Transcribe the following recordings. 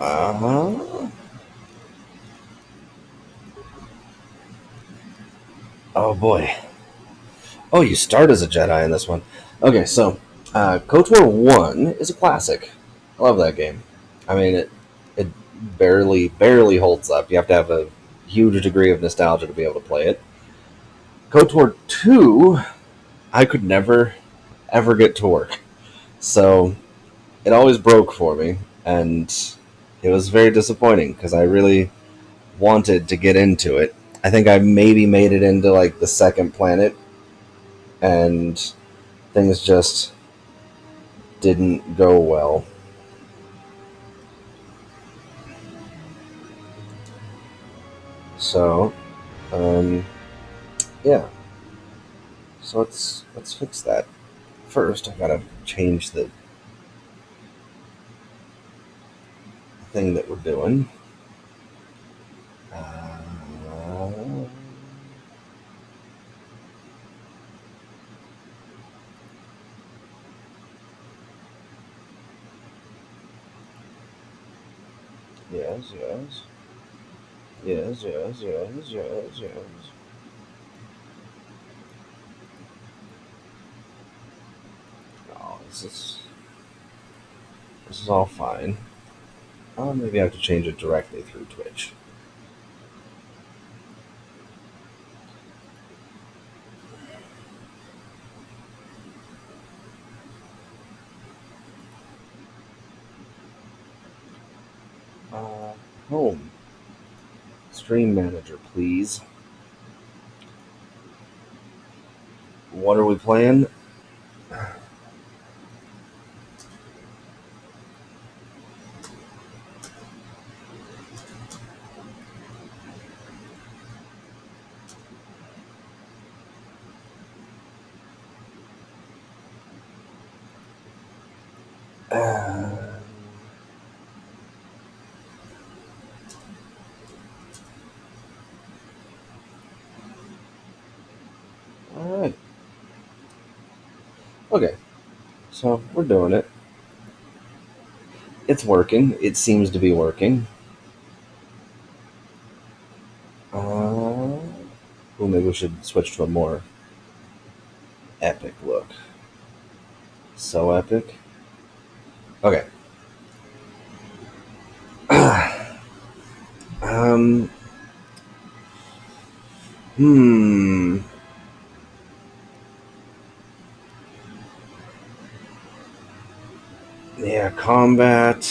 Uh-huh. Oh boy. Oh, you start as a Jedi in this one. Okay, so KOTOR 1 is a classic. I love that game. I mean, it barely holds up. You have to have a huge degree of nostalgia to be able to play it. KOTOR 2, I could never, ever get to work. So it always broke for me, and it was very disappointing because I really wanted to get into it. I think I maybe made it into like the second planet, and things just didn't go well. So, um, yeah. So let's fix that. First, I gotta change the thing that we're doing. Uh, yes, yes, yes. Oh, this is all fine. Oh, maybe I have to change it directly through Twitch. Uh, Home stream manager, please. What are we playing? Uh, all right. Okay. So we're doing it. It's working. It seems to be working. Uh, well, maybe we should switch to a more epic look. So epic. Okay. um. Hmm. Yeah, combat,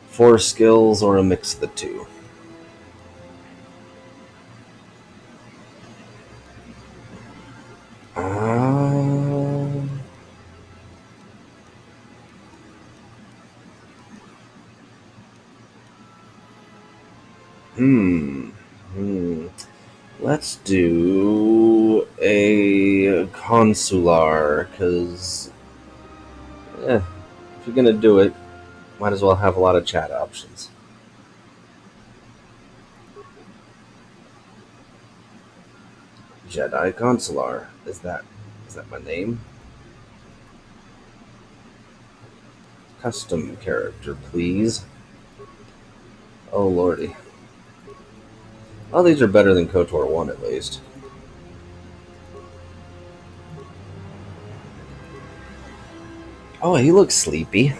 force skills, or a mix of the two. Um. Hmm. Hmm. Let's do a consular, because if you're gonna do it, might as well have a lot of chat options. Jedi consular. Is that my name? Custom character, please. Oh lordy. Well, these are better than KOTOR 1 at least. Oh, he looks sleepy.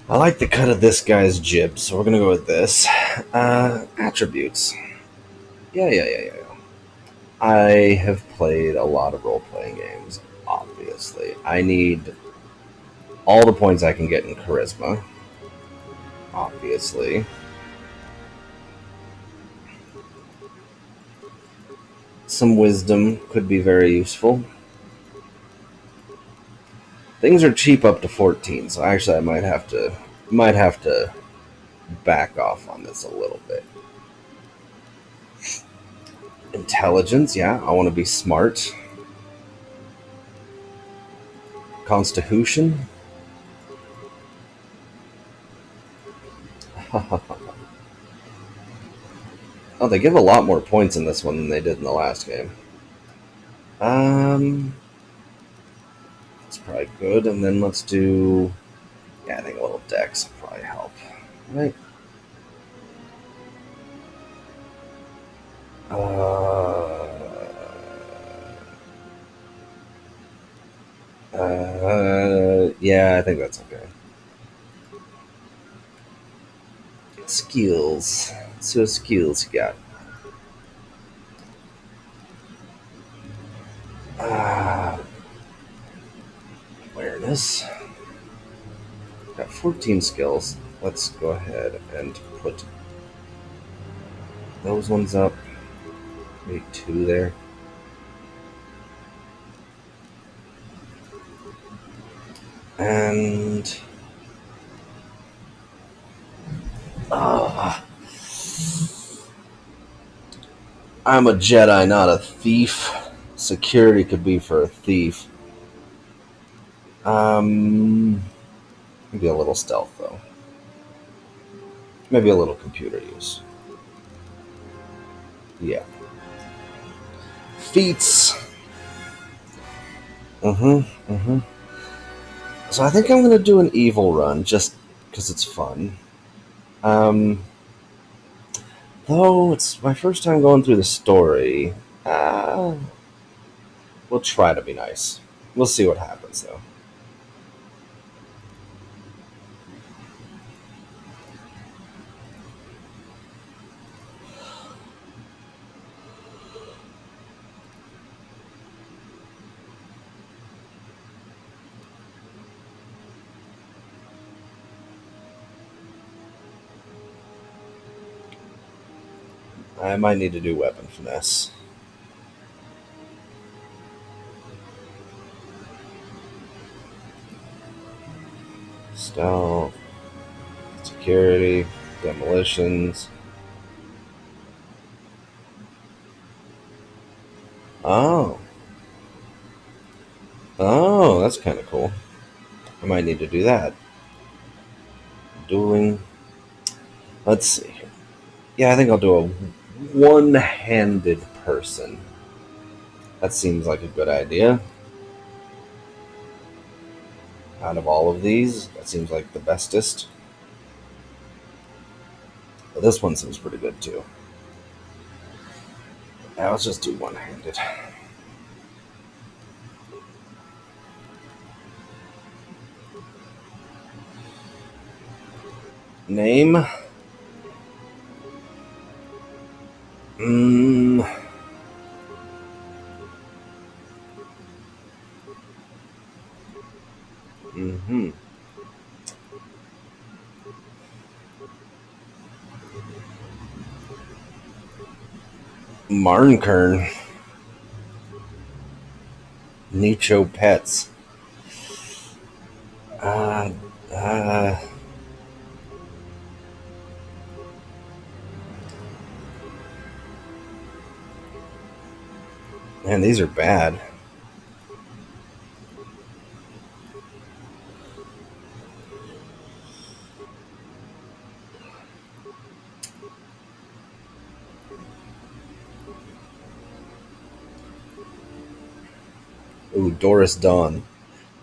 I like the cut of this guy's jib, so we're gonna go with this. Attributes. Yeah. I have played a lot of role playing games, obviously. I need all the points I can get in charisma, obviously. Some wisdom could be very useful. Things are cheap up to 14, so actually I might have to back off on this a little bit. Intelligence, yeah, I want to be smart. Constitution. Oh, they give a lot more points in this one than they did in the last game. Um, that's probably good. And then let's do, yeah, I think a little dex will probably help. Right. Yeah, I think that's okay. Skills. So skills you got. Uh, Awareness. Got 14 skills. Let's go ahead and put those ones up. Maybe two there. And uh, I'm a Jedi, not a thief. Security could be for a thief. Um, Maybe a little stealth though. Maybe a little computer use. Yeah. Feats. Mm-hmm. So I think I'm gonna do an evil run just because it's fun. Um, though it's my first time going through the story. Uh, we'll try to be nice. We'll see what happens though. I might need to do weapon finesse. Stealth, security, demolitions. Oh, that's kind of cool. I might need to do that. Dueling. Let's see here. Yeah, I think I'll do a one-handed person. That seems like a good idea. Out of all of these, that seems like the bestest. But this one seems pretty good too. Yeah, let's just do one-handed. Name. Mm, mm-hmm. Marnkern. Nicho Pets. Uh, uh, Man, these are bad. Ooh, Doris Dawn.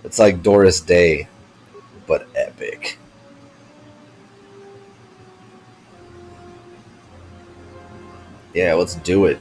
It's like Doris Day, but epic. Yeah, let's do it.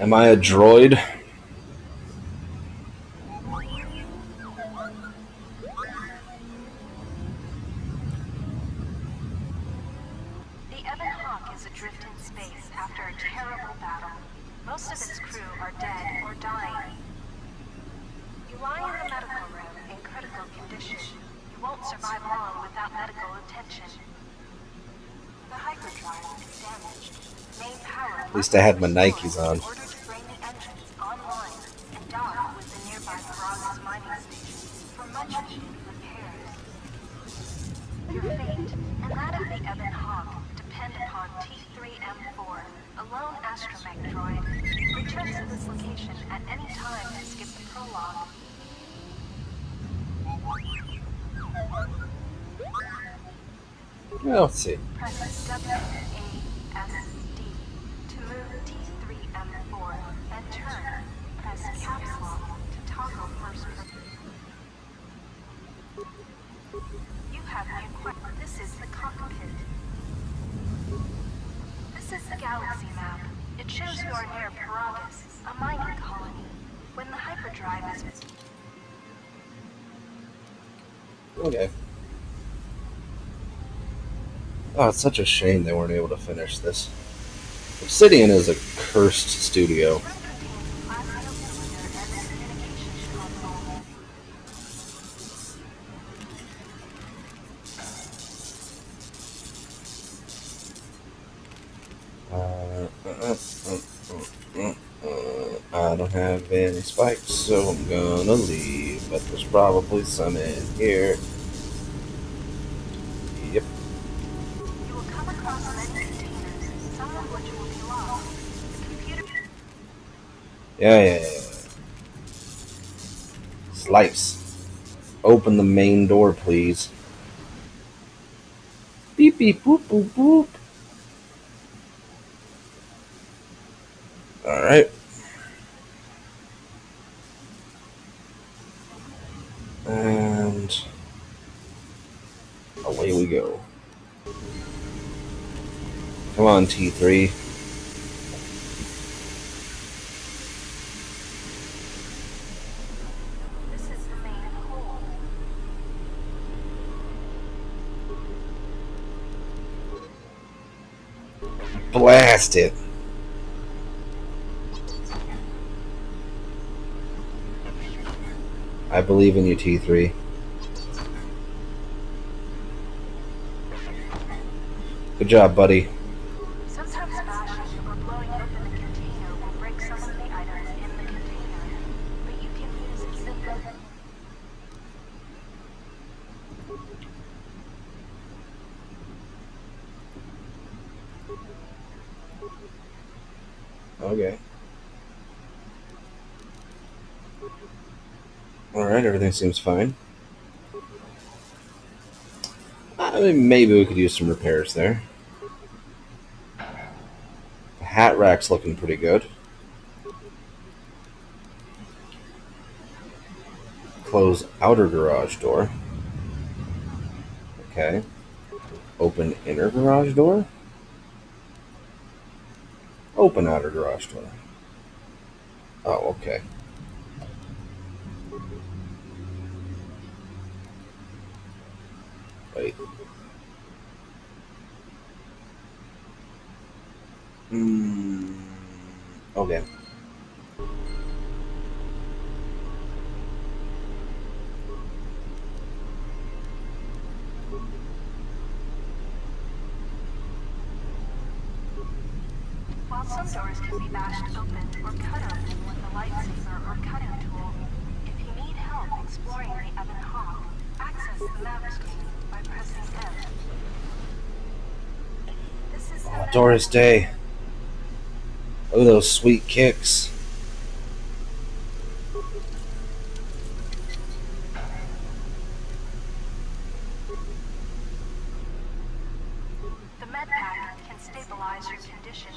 Am I a droid? The Ebon Hawk is adrift in space after a terrible battle. Most of its crew are dead or dying. You lie in the medical room in critical condition. You won't survive long without medical attention. The hyperdrive is damaged. Main power At must least I be had my restored Nikes in on. order to bring the engines online and dock with the nearby Paragas mining station for much-needed repairs. Your fate, and that of the Ebon Hawk, depend upon T3M4, a lone astromech droid. Return to this location at any time to skip the prologue. Well, let's see. Press WASD to move T3M4 and turn. Press caps lock to toggle first person. You have new questions. This is the cockpit. This is the galaxy map. It shows you are near Paragas, a mining colony. When the hyperdrive is... Okay. Oh, it's such a shame they weren't able to finish this. Obsidian is a cursed studio. This room contains a plasma cylinder and the communications console. I don't have any spikes, so I'm gonna leave. But there's probably some in here. Yep. You will come across many containers, some of which will be locked. The computer... Yeah. Slice. Open the main door, please. Beep beep boop boop boop. Alright. And away we go. Come on, T3. This is the main hold. Blast it. I believe in you, T3. Good job, buddy. Sometimes bashing or blowing open the container will break some of the items in the container, but you can use even the... Okay. Alright, everything seems fine. I mean, maybe we could use some repairs there. The hat rack's looking pretty good. Close outer garage door. Okay. Open inner garage door. Open outer garage door. Oh, okay. Wait. Okay. While some doors can be bashed open or cut open with a lightsaber or cutting tool, if you need help exploring the Ebon Hawk, access the map screen by pressing M. This is the Doris Day. Oh, those sweet kicks. The med pack can stabilize your condition.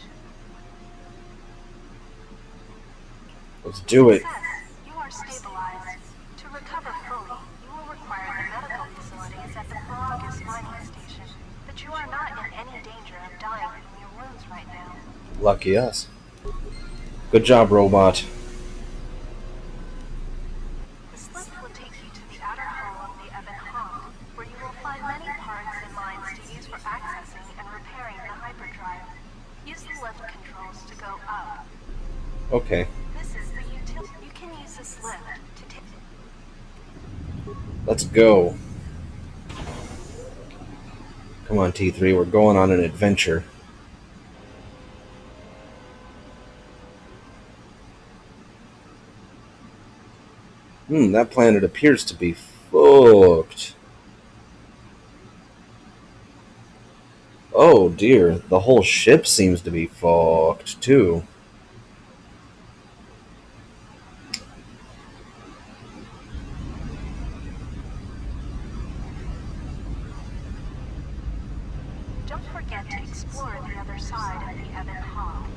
Let's do it. Success. You are stabilized. To recover fully, you will require the medical facilities at the Paragas mining station, but you are not in any danger of dying from your wounds right now. Lucky us. Good job, robot. This lift will take you to the outer hull of the Ebon Hawk, where you will find many parts and lines to use for accessing and repairing the hyperdrive. Use the lift controls to go up. Okay, This is the utility. You can use this lift to take. let's go. Come on, T3, we're going on an adventure. That planet appears to be fucked. Oh dear, the whole ship seems to be fucked too. Don't forget to explore the other side of the Ebon Hawk.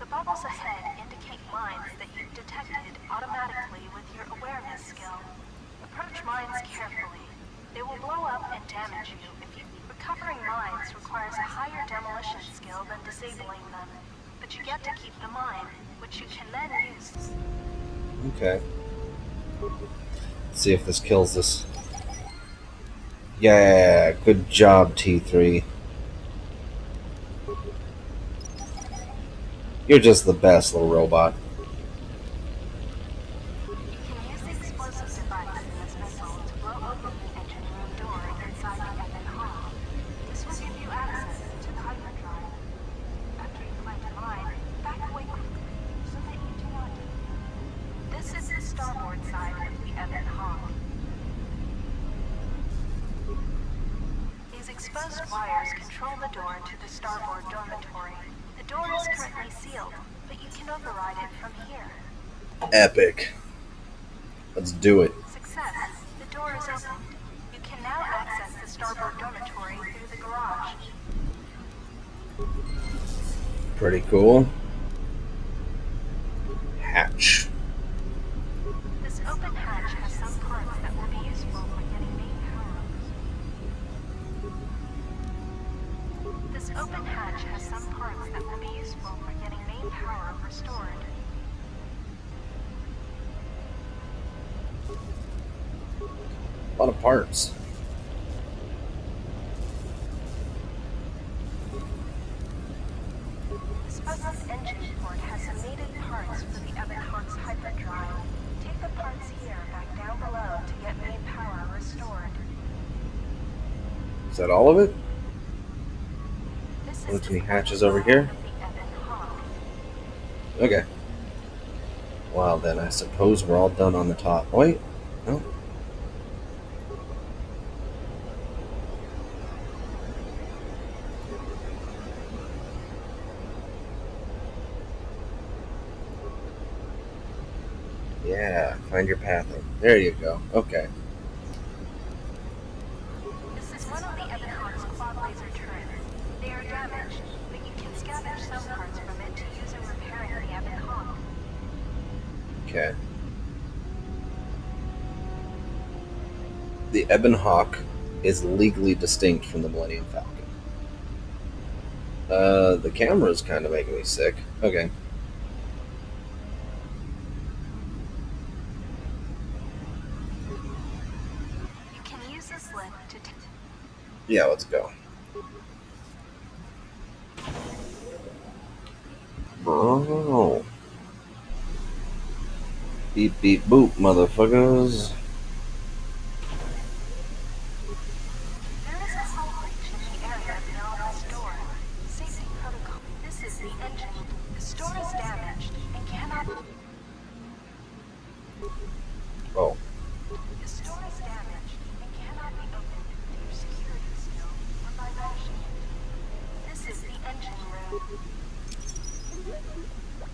The bubbles ahead indicate mines that you've detected automatically with your awareness skill. Approach mines carefully. They will blow up and damage you if you. Recovering mines requires a higher demolition skill than disabling them, but you get to keep the mine, which you can then use. Okay. Let's see if this kills us. Yeah, good job, T3. You're just the best, little robot. You can use the explosive device in this missile to blow open the engine room door inside the Ebon Hawk. This will give you access to the hyperdrive. After you plant a mine, back away quickly so that you do not. This is the starboard side of the Ebon Hawk. These exposed wires control the door to the starboard dormitory. The door is currently sealed, but you can override it from here. Epic. Let's do it. Success. The door is opened. You can now access the starboard dormitory through the garage. Pretty cool. Hatch. This open hatch has some parts that will be useful for getting main power-ups. This open hatch has some parts that will be useful for getting main power restored. A lot of parts. This button's engine port has some needed parts for the Ebon Hawk's hyperdrive. Take the parts here back down below to get main power restored. Is that all of it? This Look is any hatches over here? the Ebon Hawk. Okay. Well then, I suppose we're all done on the top. Oh, wait. No. Yeah, find your pathing. There you go. Okay. This is one of the Ebon Hawk's quad laser turrets. They are damaged, but you can scavenge some parts from it to use in repairing the Ebon Hawk. Okay. The Ebon Hawk is legally distinct from the Millennium Falcon. The camera's kind of making me sick. Okay. You can use this lift to take. Yeah, let's go. Oh. Beep beep boop, motherfuckers. There is a hull breach in the area beyond this door. Safety protocol. This is the engine. The store is damaged and cannot. Oh. The store is damaged and cannot be opened with your security skill or by bashing it. This is the engine room.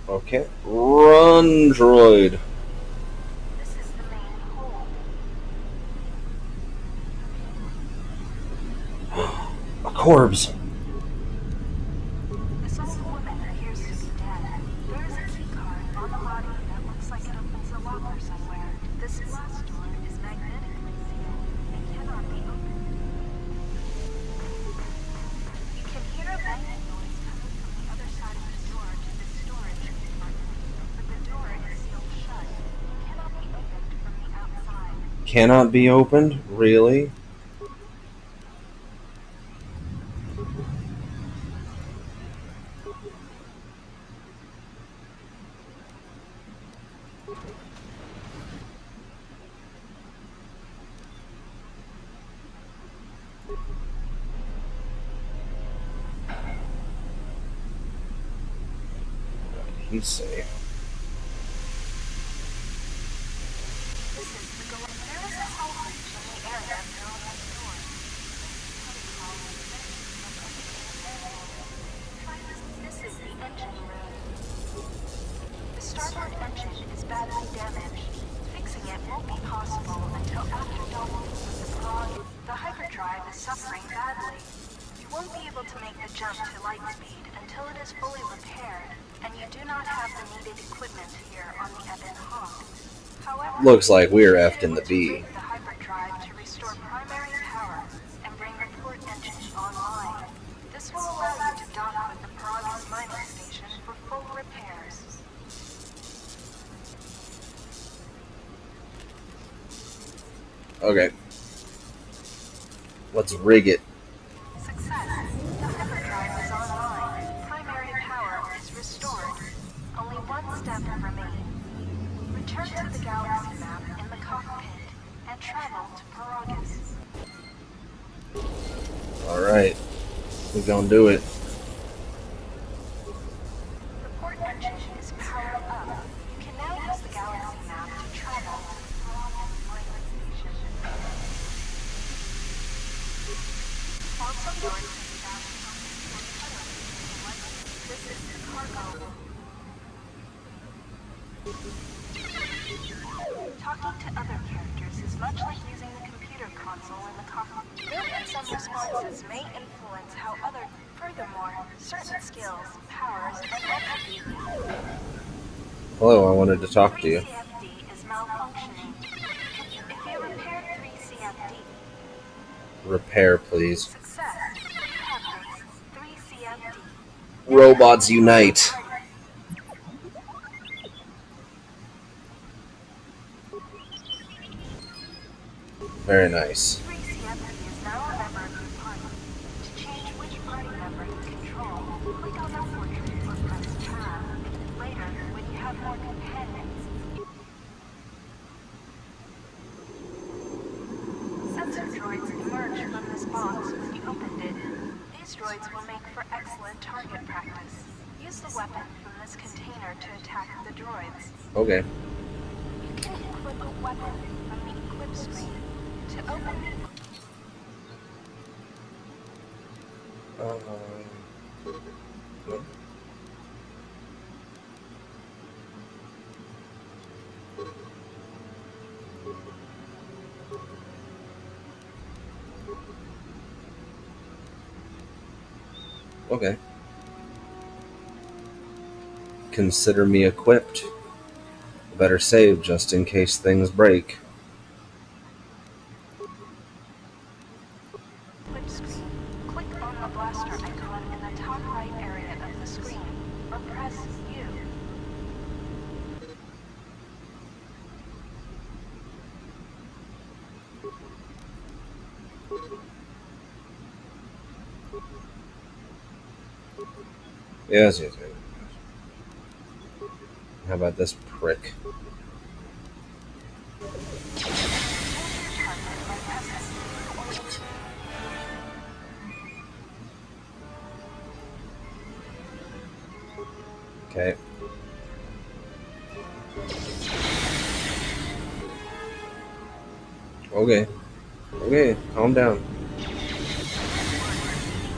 Okay. Run, droid. This is the main hold. A corpse. This old woman appears to be dead. There is a key card on the body that looks like it opens a locker somewhere. This glass door is magnetically sealed and cannot be opened. You can hear a banging noise coming from the other side of the door. Cannot be opened? Really? He's safe. There is a hull breach in the area below this door. This is the engine room. The starboard engine is badly damaged. Fixing it won't be possible until after docking with the prog. The hyperdrive is suffering badly. You won't be able to make the jump to light speed until it is fully repaired, and you do not have the needed equipment here on the Ebon Hawk. However, Looks like we're you effed should in be the able to B. rig the hyperdrive to restore primary power and bring the port engine online. This will allow you to dock with the Paragus mining station for full repairs. Okay. Let's rig it. Success. The hyperdrive is online. Primary power is restored. Only one step remains. Return to the galaxy map in the cockpit and travel to Paragus. Alright. We're gonna do it. The port engine is powered up. You can now use the galaxy map to travel to the Paragus mining station. Also yours can be found this is the cargo. Talking to other characters is much like using the computer console in the cockpit. Note that some responses may influence how other. Furthermore, certain skills, powers, and attributes. Hello, I wanted to talk to you. 3CFD is malfunctioning. If you repair 3CFD, Repair, please. success. You have fixed 3CFD. Robots unite. Very nice. 3CFD is now a member of your party. To change which party member you control, click on the portrait or press tab. Later, when you have more companions, sensor droids emerge from this box when you opened it. These droids will make for excellent target practice. Use the weapon from this container to attack the droids. Okay. You can equip a weapon from the equip screen. To open Nope. Okay. Consider me equipped. Better save just in case things break. equip screen. Click on the blaster icon in the top right area of the screen, or press U. Yes. How about this prick? Okay. Okay. Okay, calm down.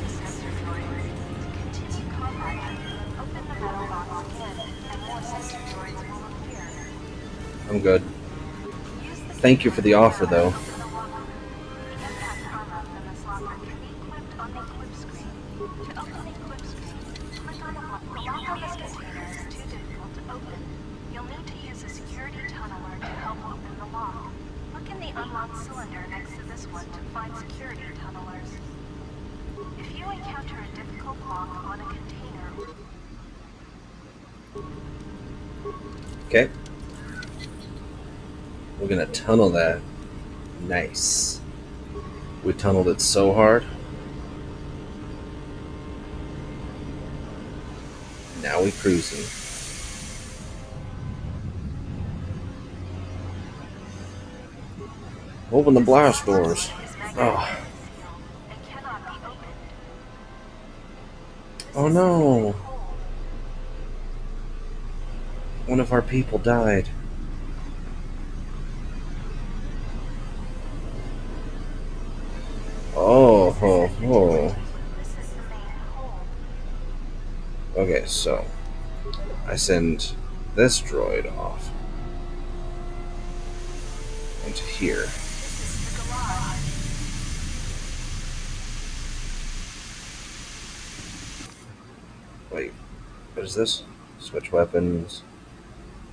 Sensor droids. To continue combat, open the metal box again, and more sensor droids will appear. I'm good. Use the Thank you for the offer, though. open the locker. The impact armor from this locker can be equipped on the equip screen. To open the equip screen, click on the block. The lock on this container is too difficult to open. You'll need to use a security tunneler to help open the lock. Look in the unlocked cylinder next to this one to find security tunnelers. If you encounter a difficult lock on a container, Okay. We're gonna tunnel that. Nice. We tunneled it so hard. Now we cruising. Open the blast doors. Is Oh, magnetically sealed and cannot be opened. This oh is the main no. hold. One of our people died. Oh, This is ho, the ho. utility. This is the main hold. Okay, so I send this droid off into here. This is the garage. Wait, what is this? Switch weapons,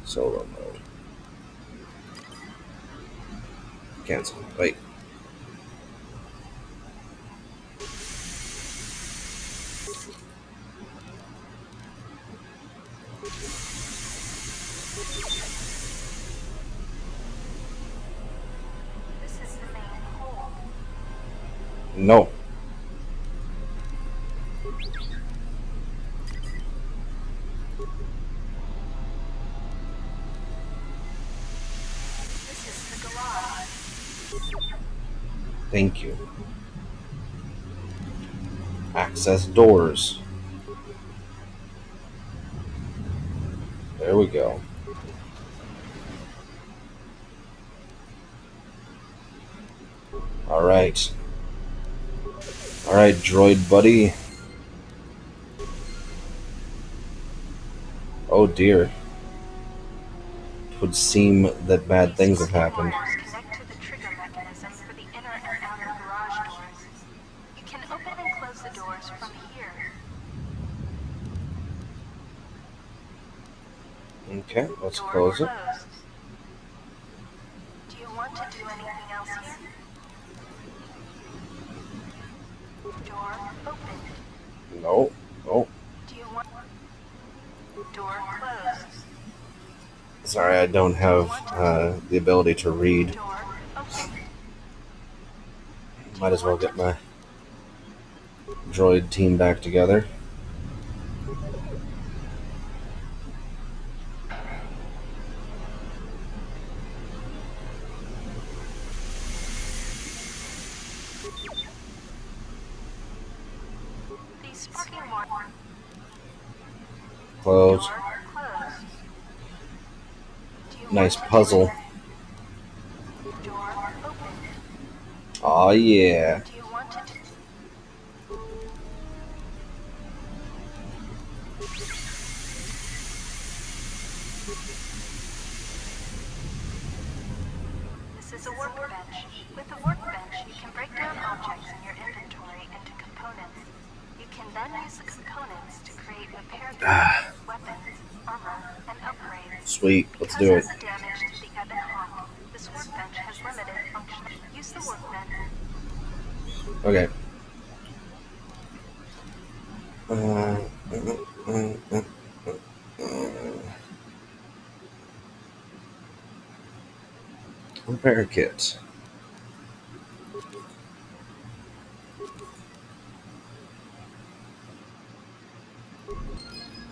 solo mode. Cancel. Wait. This is the main hold. No. This is the garage. Thank you. Access doors. There we go. Alright. Alright, droid buddy. Oh dear. It would seem that bad These things have sparking happened. wires connect to the trigger mechanism for the inner and outer garage doors. You can open and close the doors from here. Okay, let's Door close it. closed. Do you want to do anything else here? Door opened. No. Oh, Do you want... Door closed. sorry, I don't have the ability to read. Door opened. Might as well get my droid team back together. These sparking wires... Close. Door closed. Do you Nice want to puzzle. Door opened. Aw, yeah. Do you want to... This is a workbench. With a workbench, you can break down objects in your inventory into components. You can then use the components to create repair kits, weapons, armor, and upgrades. Sweet. Let's Because do of it. the damage to the Ebon Hawk, this workbench has limited function. Use the workbench. Okay. Repair kit.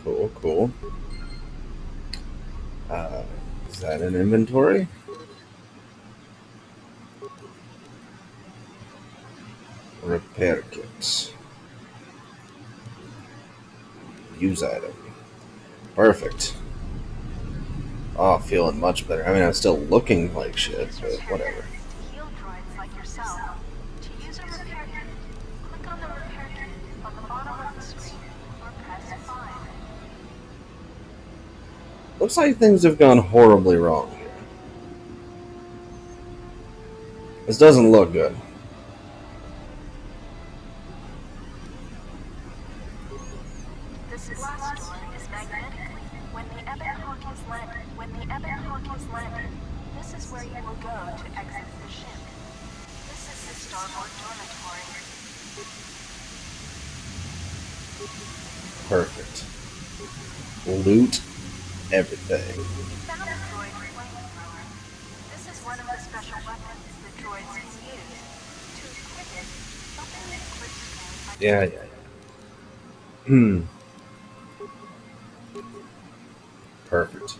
Cool, cool. Is that an inventory? Repair kits. Use item. Perfect. Oh, feeling much better. I mean, I'm still looking like shit, Use but repair whatever. kits to heal droids like yourself. To use a repair kit, click on the repair kit on the bottom of the screen or press 5. Looks like things have gone horribly wrong here. This doesn't look good. This blast door is magnetically. When the Ebon Hawk is landed, this is where you will go to exit the ship. This is the starboard dormitory. Perfect. Loot everything. You found a droid flamethrower. This is one of the special weapons the droids can use. To equip it, open the equip screen by Yeah, yeah, yeah. Hmm. Perfect.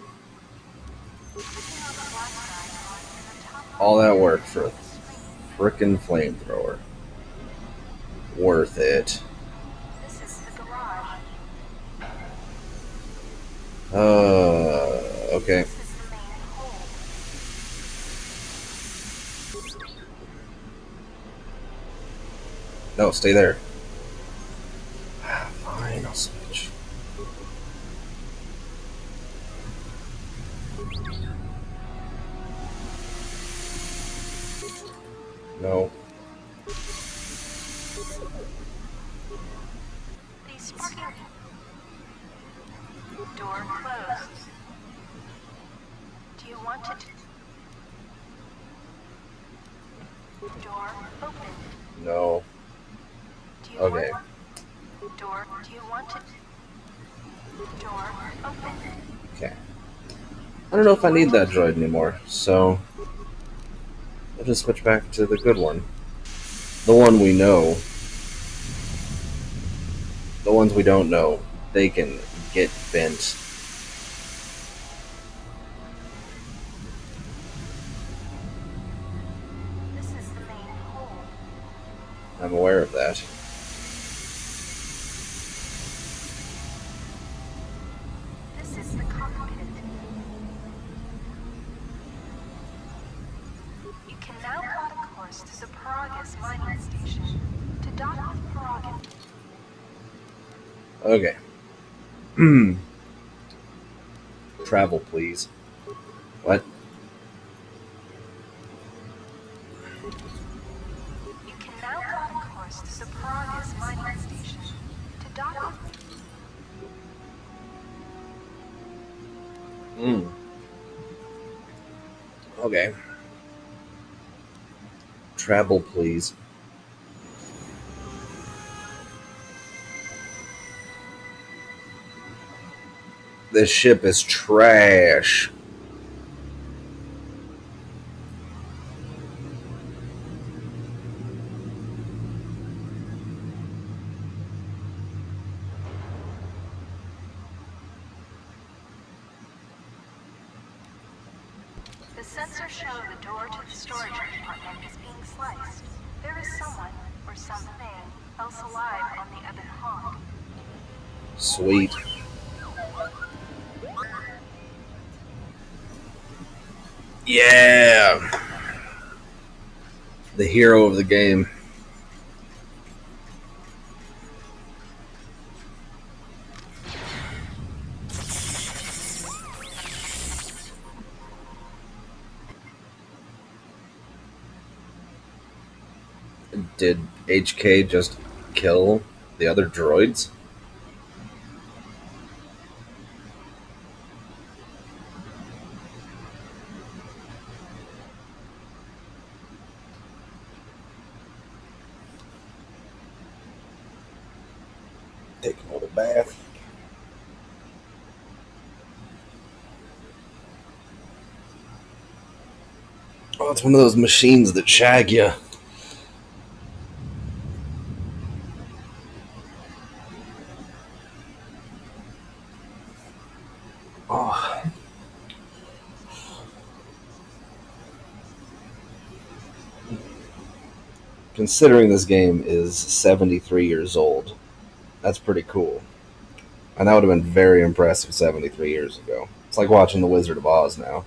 clicking on the blaster icon in the top All that right-hand work corner for a of the screen. frickin' flamethrower. Worth it. This is the garage. Okay. This is the main hold. No, stay there. Fine, I'll switch. No. The sparking door closed. Do you want to door opened? No. Do you want Okay. door? Do you want to door opened? Okay. I don't Do know you if I want need to that droid anymore, so I'll just switch back to the good one. The one we know. The ones we don't know, they can get bent. This is the main hold. I'm aware of that. This is the cockpit. You can now plot a course to the Paragus mining station. To dock with Paragus, Okay. Travel, please. What? you can now plot a course to the Paragus mining station. To dock with Mm. Okay. Travel, please. This ship is trash. the sensors show the door to the storage compartment is being sliced. There is someone or something else alive on the Ebon Hawk. Sweet. Yeah! The hero of the game. Did HK just kill the other droids? Take another bath. Oh, it's one of those machines that shag you. Oh, considering this game is 73 years old, that's pretty cool. And that would have been very impressive 73 years ago. It's like watching The Wizard of Oz now.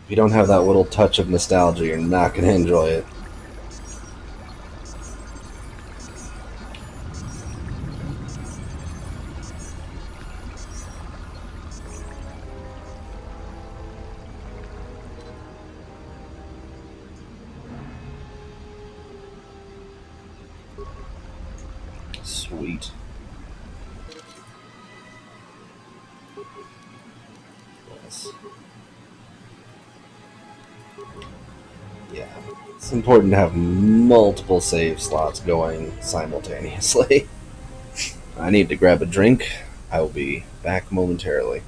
If you don't have that little touch of nostalgia, you're not going to enjoy it. Sweet. Yes. Yeah. It's important to have multiple save slots going simultaneously. I need to grab a drink. I will be back momentarily.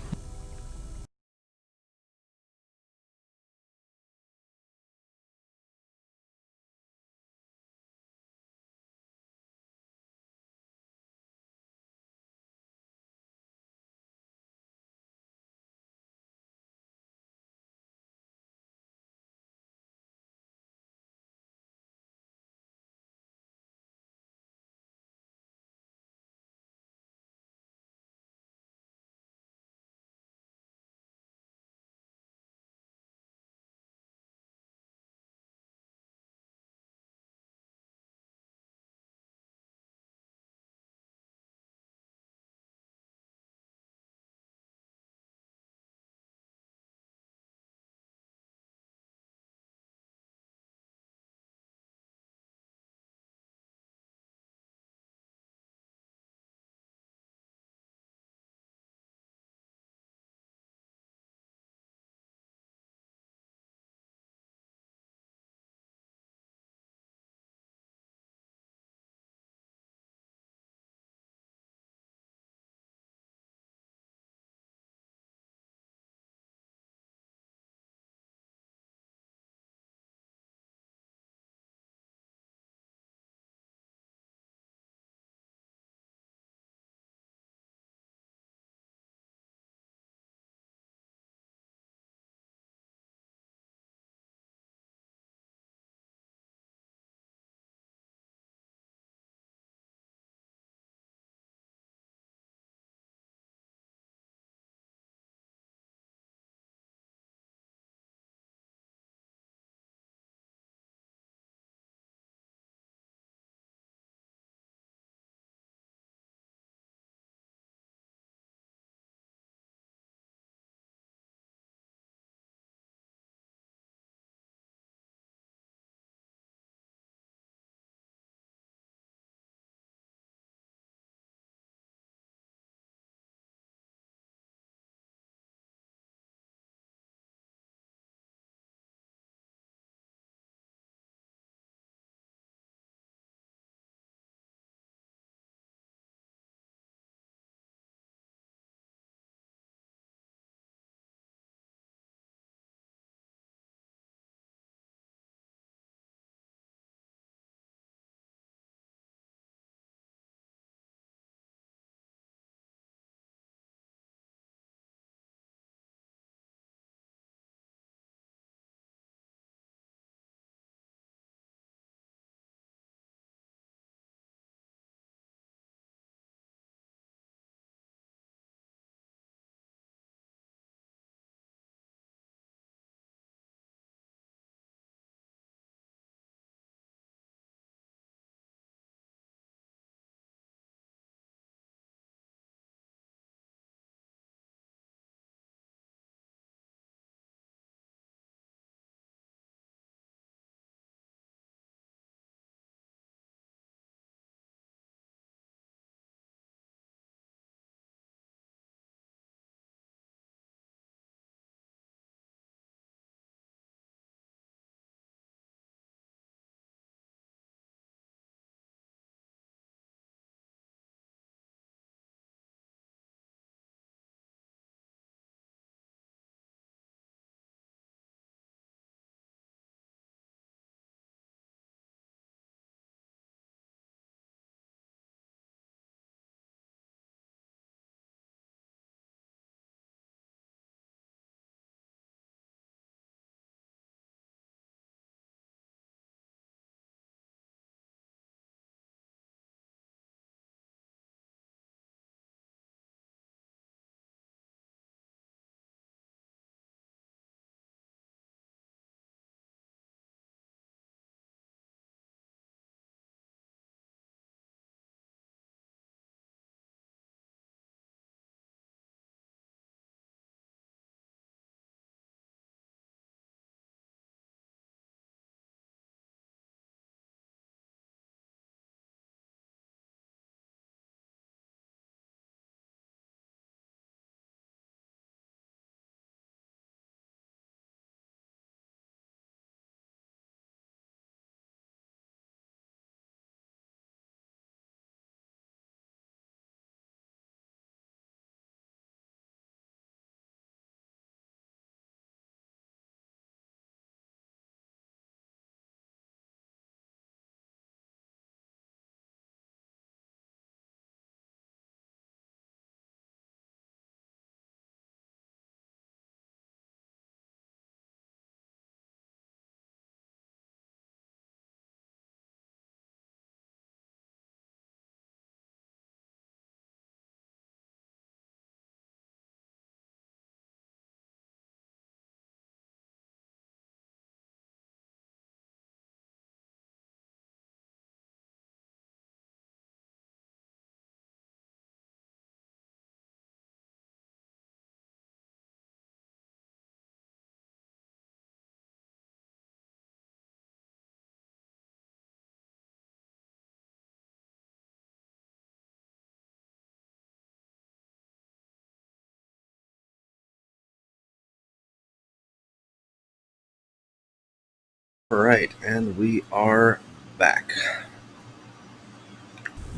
Alright, and we are back.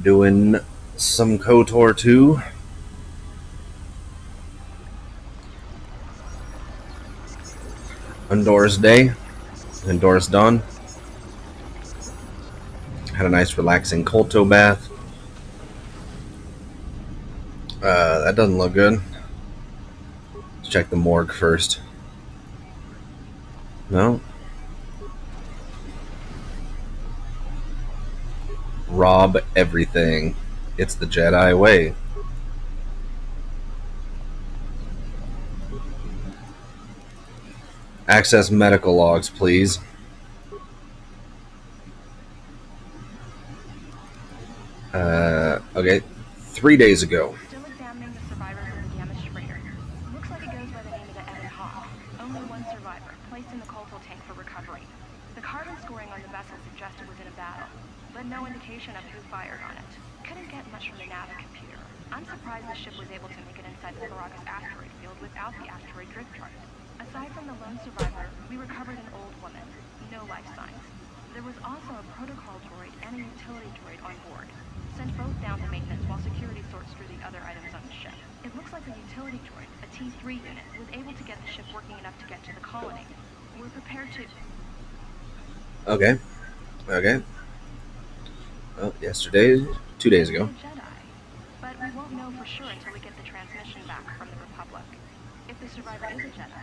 Doing some KOTOR 2. Honduras Day. Honduras Dawn. Had a nice relaxing Kolto bath. That doesn't look good. Let's check the morgue first. No? Rob everything. It's the Jedi way. Access medical logs, please. Okay. 3 days ago. Still examining the survivors of the damaged freighter. Looks like it goes by the name of the Evan Hawk. Only one survivor, placed in the Colto tank for recovery. The carbon scoring on the vessel suggested it was in a battle, but no indication of who fired on it. Couldn't get much from the nav computer. I'm surprised the ship was able to make it inside the Caracas asteroid field without the asteroid drift chart. Aside from the lone survivor, we recovered an old woman. No life signs. There was also a protocol droid and a utility droid on board. Sent both down to maintenance while security sorts through the other items on the ship. It looks like the utility droid, a T3 unit, was able to get the ship working enough to get to the colony. We're prepared to... Okay. Well, 2 days ago. Jedi. But we won't know for sure until we get the transmission back from the Republic. If the survivor is a Jedi,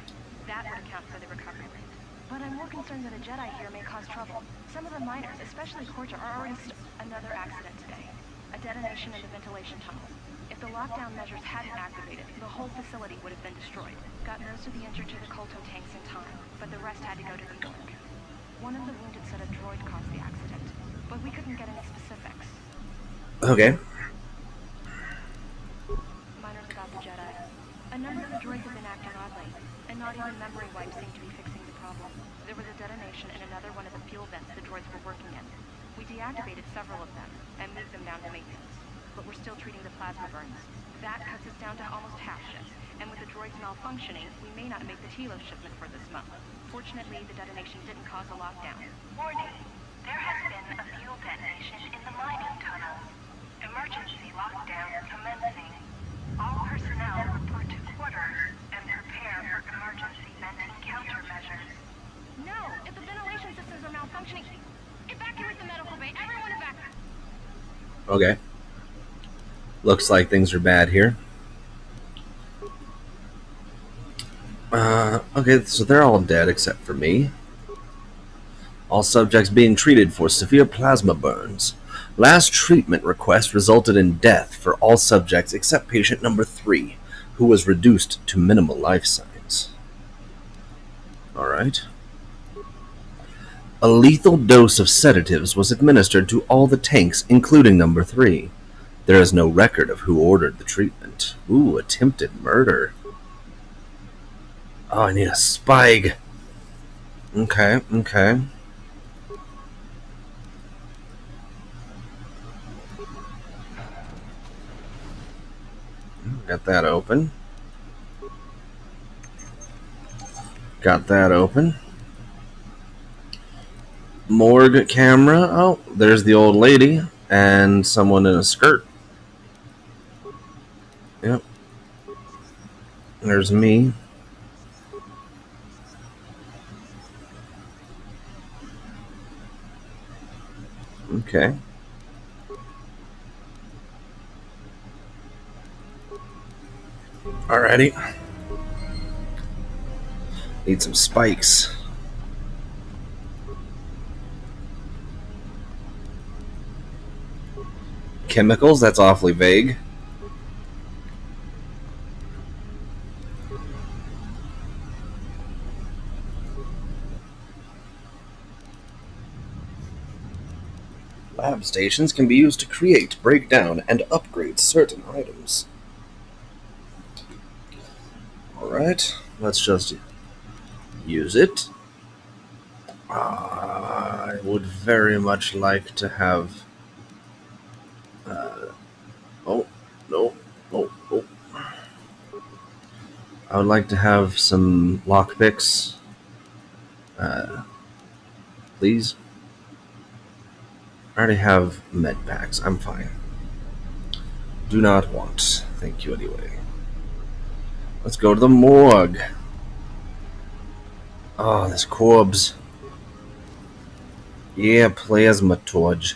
that would account for the recovery rate. But I'm more concerned that a Jedi here may cause trouble. Some of the miners, especially KOTOR, are already another accident today. A detonation in the ventilation tunnels. If the lockdown measures hadn't activated, the whole facility would have been destroyed. Got most of the injured to the Colto tanks in time, but the rest had to go to the morgue. One of the wounded said a droid caused the accident, but we couldn't get any specifics. Okay. Miners about the Jedi. A number of the droids have been acting oddly, and not even memory wipes seem to be fixing the problem. There was a detonation in another one of the fuel vents the droids were working in. We deactivated several of them and moved them down to maintenance, but we're still treating the plasma burns. That cuts us down to almost half shifts, and with the droids malfunctioning, we may not make the Tilo shipment for this month. Fortunately, the detonation didn't cause a lockdown. Warning. There has been a fuel detonation in the mining tunnels. Emergency lockdown commencing. All personnel report to quarters and prepare for emergency venting countermeasures. No! If the ventilation systems are malfunctioning, evacuate the medical bay! Everyone evacuate! Okay. Looks like things are bad here. Okay, so they're all dead except for me. All subjects being treated for severe plasma burns. Last treatment request resulted in death for all subjects except patient number 3, who was reduced to minimal life signs. Alright. A lethal dose of sedatives was administered to all the tanks, including number 3. There is no record of who ordered the treatment. Ooh, attempted murder. Oh, I need a spike. Okay. Got that open. Morgue camera. Oh, there's the old lady and someone in a skirt. Yep. There's me. Okay. Alrighty. Need some spikes. Chemicals? That's awfully vague. Lab stations can be used to create, break down, and upgrade certain items. Alright, let's just use it. I would very much like to have... No. I would like to have some lockpicks. please? I already have med packs. I'm fine. Do not want. Thank you anyway. Let's go to the morgue. Oh, this corpse. Yeah, plasma torch.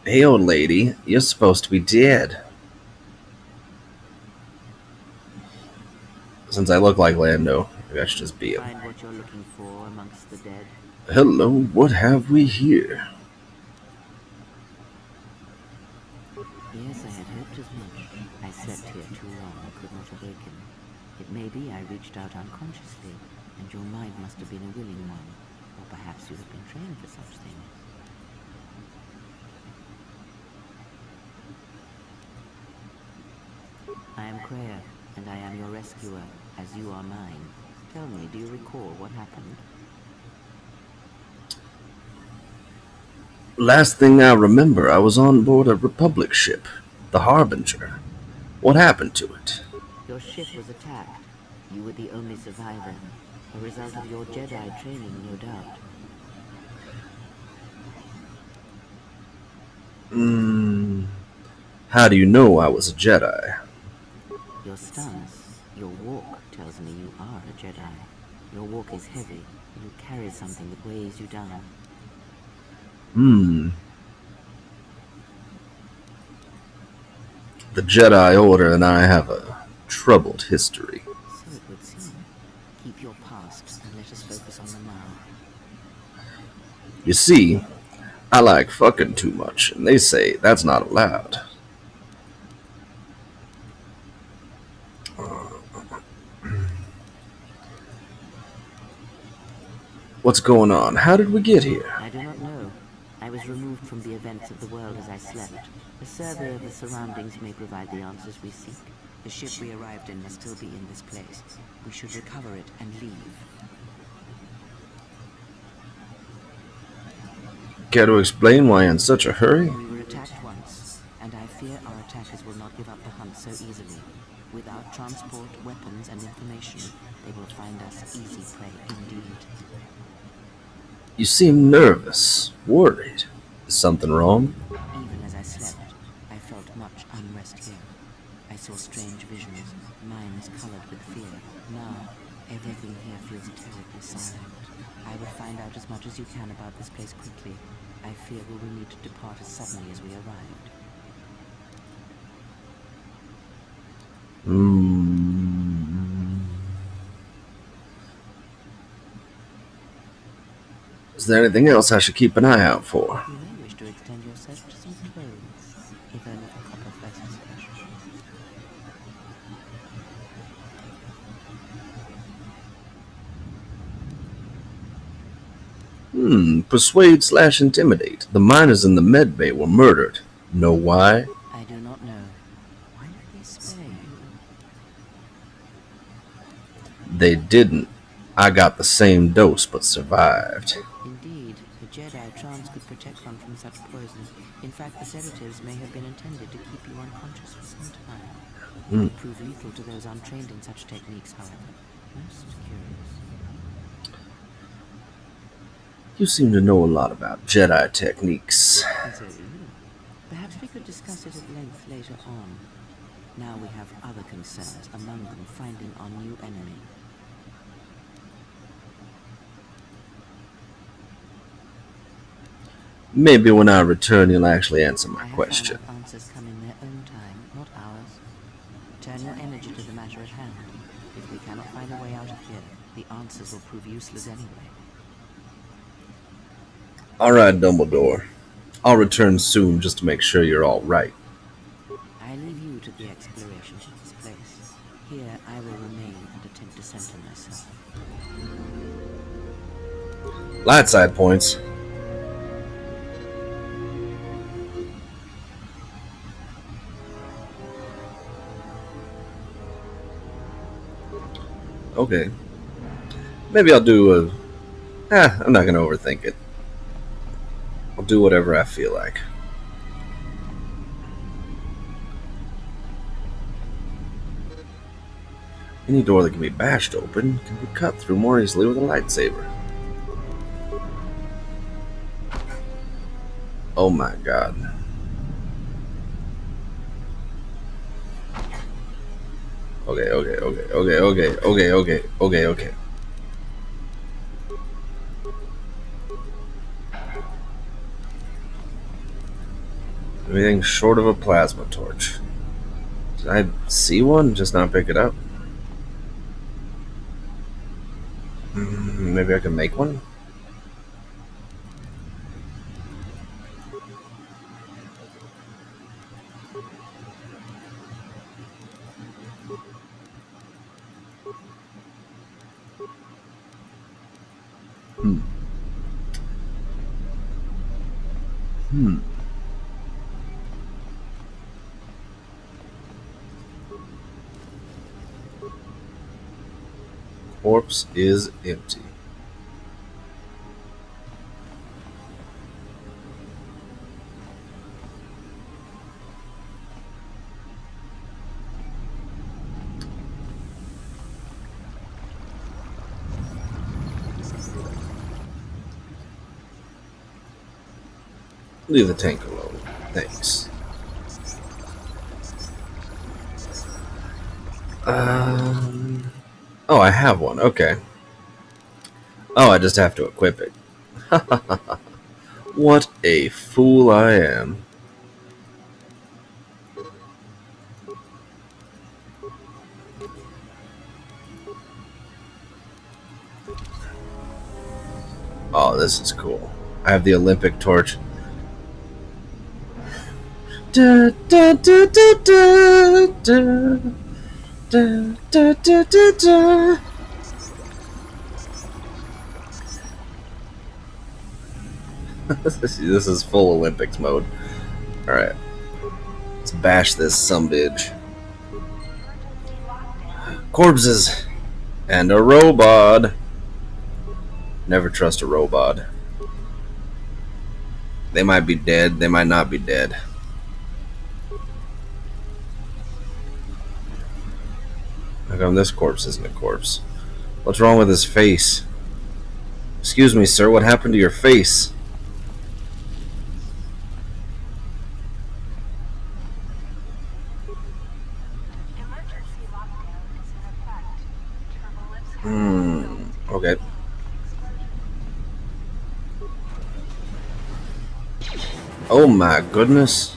Hey, old lady, you're supposed to be dead. Since I look like Lando, maybe I should just be him. Find what you're looking for amongst the dead. Hello, what have we here? Yes, I had hoped as much. I slept here too long and could not awaken. It may be I reached out unconsciously, and your mind must have been a willing one. Or perhaps you have been trained for such things. I am Kreia, and I am your rescuer, as you are mine. Tell me, do you recall what happened? Last thing I remember, I was on board a Republic ship, the Harbinger. What happened to it? Your ship was attacked. You were the only survivor. A result of your Jedi training, no doubt. How do you know I was a Jedi? Your stance, your walk tells me you are a Jedi. Your walk is heavy. You carry something that weighs you down. The Jedi Order and I have a troubled history. So it would seem. Keep your past and let us focus on the now. You see, I like fucking too much, and they say that's not allowed. What's going on? How did we get here? I do not know. I was removed from the events of the world as I slept. A survey of the surroundings may provide the answers we seek. The ship we arrived in must still be in this place. We should recover it and leave. Care to explain why in such a hurry? We were attacked once, and I fear our attackers will not give up the hunt so easily. Without transport, weapons, and information, they will find us easy prey indeed. You seem nervous, worried. Is something wrong? Even as I slept, I felt much unrest here. I saw strange visions, minds colored with fear. Now, everything here feels terribly silent. I will find out as much as you can about this place quickly. I fear we will need to depart as suddenly as we arrived. Is there anything else I should keep an eye out for? You may wish to extend your search to some clothes, if only for proper classification. Persuade/intimidate. The miners in the med bay were murdered. Know why? I do not know. Why did they spare you? They didn't. I got the same dose but survived. Indeed, the Jedi trance could protect one from such poison. In fact, the sedatives may have been intended to keep you unconscious for some time. It would prove lethal to those untrained in such techniques, however. Most curious. You seem to know a lot about Jedi techniques. And so do you. Perhaps we could discuss it at length later on. Now we have other concerns, among them finding our new enemy. Maybe when I return you'll actually answer my I have question. found that answers come in their own time, not ours. Turn your energy to the matter at hand. If we cannot find a way out of here, the answers will prove useless anyway. Alright, Dumbledore. I'll return soon just to make sure you're alright. I leave you to the exploration of this place. Here I will remain and attempt to center myself. Light side points. Okay. Maybe I'll do a... I'm not gonna overthink it. I'll do whatever I feel like. Any door that can be bashed open can be cut through more easily with a lightsaber. Oh my god. Okay. Anything short of a plasma torch. Did I see one? Just not pick it up? Maybe I can make one? Hmm. Hmm. Corpse is empty. Leave the tank alone. Thanks. Oh, I have one. Okay. Oh, I just have to equip it. What a fool I am. Oh, this is cool. I have the Olympic torch. Da, da, da, da, da, da, da, da, da, da, da. This is full Olympics mode. Alright, let's bash this sumbitch. Emergency lockdown. Corpses and a robot. Never trust a robot. They might be dead, they might not be dead. How come this corpse isn't a corpse? What's wrong with his face? Excuse me, sir, what happened to your face? Emergency lockdown is in effect. Turbolift's have been built to Okay. contain the explosion. Oh my goodness.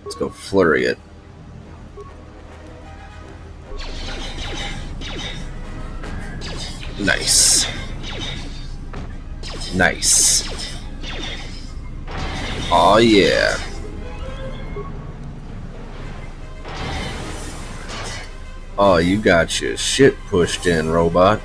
Let's go flurry it. Nice. Nice. Oh yeah. Oh, you got your shit pushed in, robot.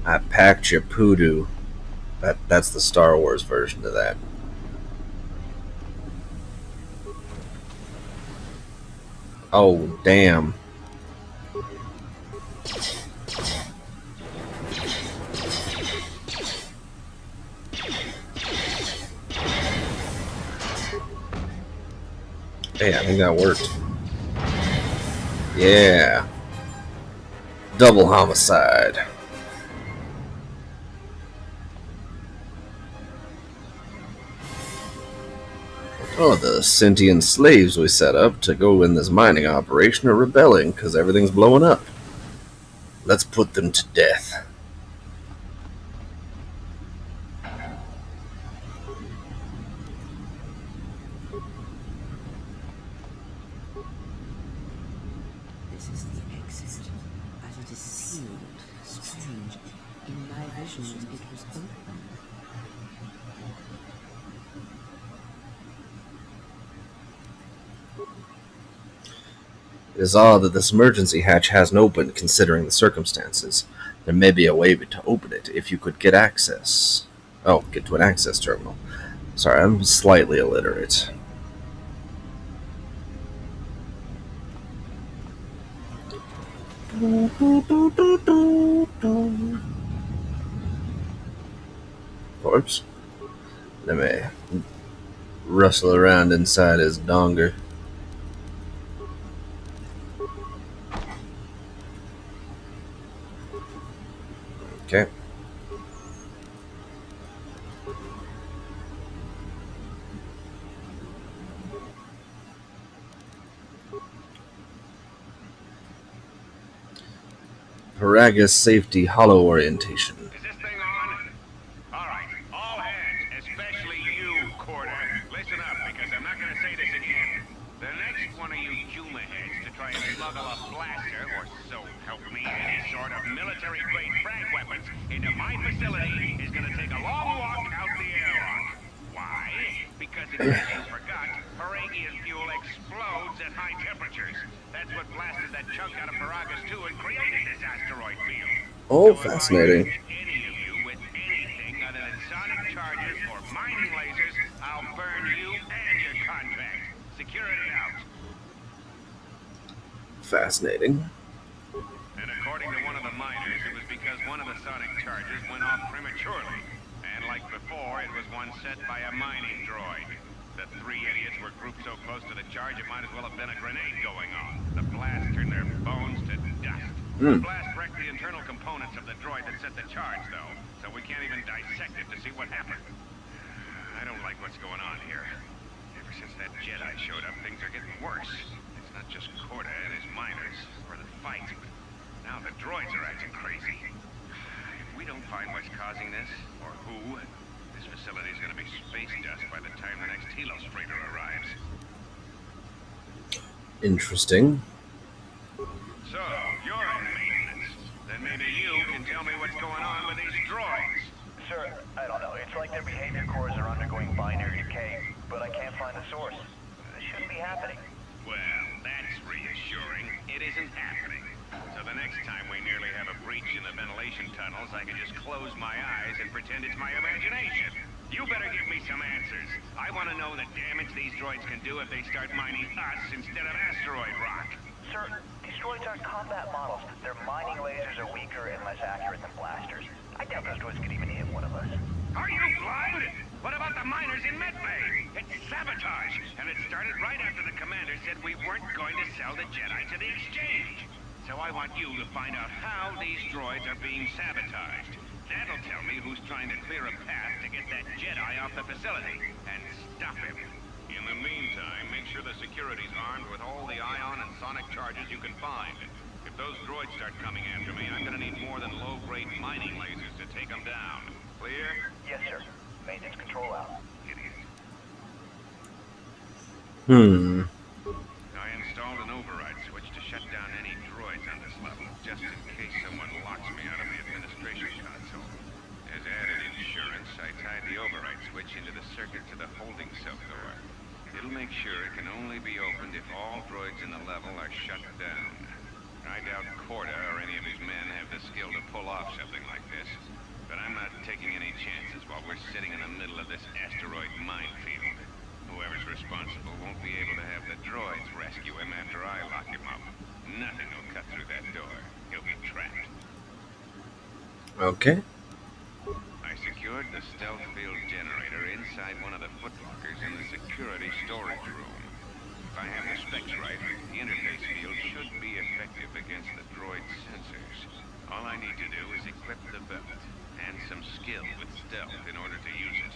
I packed your poodoo. That's the Star Wars version of that. Oh, damn. Hey, I think that worked. Yeah. Double homicide. Oh, the sentient slaves we set up to go in this mining operation are rebelling because everything's blowing up. Let's put them to death. This is the exit, but it is sealed. Strange. In my visions, it was open. It is odd that this emergency hatch hasn't opened considering the circumstances. There may be a way to open it if you could get access. Oh, get to an access terminal. Sorry, I'm slightly illiterate. Corpse? Let me rustle around inside his donger. Okay. Paragus safety hollow orientation. Is this thing on? All right, all hands, especially you, Corda. Listen up, because I'm not gonna say this again. The next one of you Juma heads to try and smuggle a blaster, or so help me, any sort of military-grade frag weapons into my facility is gonna take a long walk out the airlock. Why? Because in case you forgot, Paragian fuel explodes at high temperatures. That's what blasted that chunk out of Paragus 2 and created this asteroid field. Oh, So if I fascinating. catch any of you with anything other than sonic charges or mining lasers, I'll burn you and your contract. Security out. Fascinating. And according to one of the miners, it was because one of the sonic charges went off prematurely. And like before, it was one set by a mining droid. The three idiots were grouped so close to the charge, it might as well have been a grenade going off. The blast turned their bones to dust. The blast wrecked the internal components of the droid that set the charge, though, so we can't even dissect it to see what happened. I don't like what's going on here. Ever since that Jedi showed up, things are getting worse. It's not just Corda and his miners, or the fight. Now the droids are acting crazy. If we don't find what's causing this, or who, this facility is going to be space dust by the time the next Helos freighter arrives. Interesting. So, you're in maintenance. Then maybe you can tell me what's going on with these droids. Sir, I don't know. It's like their behavior cores are undergoing binary decay, but I can't find the source. This shouldn't be happening. Well, that's reassuring. It isn't happening. So the next time we nearly have a breach in the ventilation tunnels, I can just close my eyes and pretend it's my imagination. You better give me some answers. I want to know the damage these droids can do if they start mining us instead of asteroid rock. Sir, these droids aren't combat models. Their mining lasers are weaker and less accurate than blasters. I doubt those droids could even hit one of us. Are you blind? What about the miners in Medbay? It's sabotage, and it started right after the commander said we weren't going to sell the Jedi to the exchange. So I want you to find out how these droids are being sabotaged. That'll tell me who's trying to clear a path to get that Jedi off the facility, and stop him. In the meantime, make sure the security's armed with all the ion and sonic charges you can find. If those droids start coming after me, I'm gonna need more than low-grade mining lasers to take them down. Clear? Yes, sir. Maintenance control out. Idiot. I installed an override switch to shut down any droids on this level, just in case someone locks me out of the administration console. As added insurance, I tied the override switch into the circuit to the holding cell door. It'll make sure it can only be opened if all droids in the level are shut down. I doubt Corda or any of his men have the skill to pull off something like this, but I'm not taking any chances while we're sitting in the middle of this asteroid minefield. Whoever's responsible won't be able to have the droids rescue him after I lock him up. Nothing will cut through that door. He'll be trapped. Okay. I secured the stealth field generator inside one of the footlockers in the security storage room. If I have the specs right, the interface field should be effective against the droid's sensors. All I need to do is equip the belt and some skill with stealth in order to use it.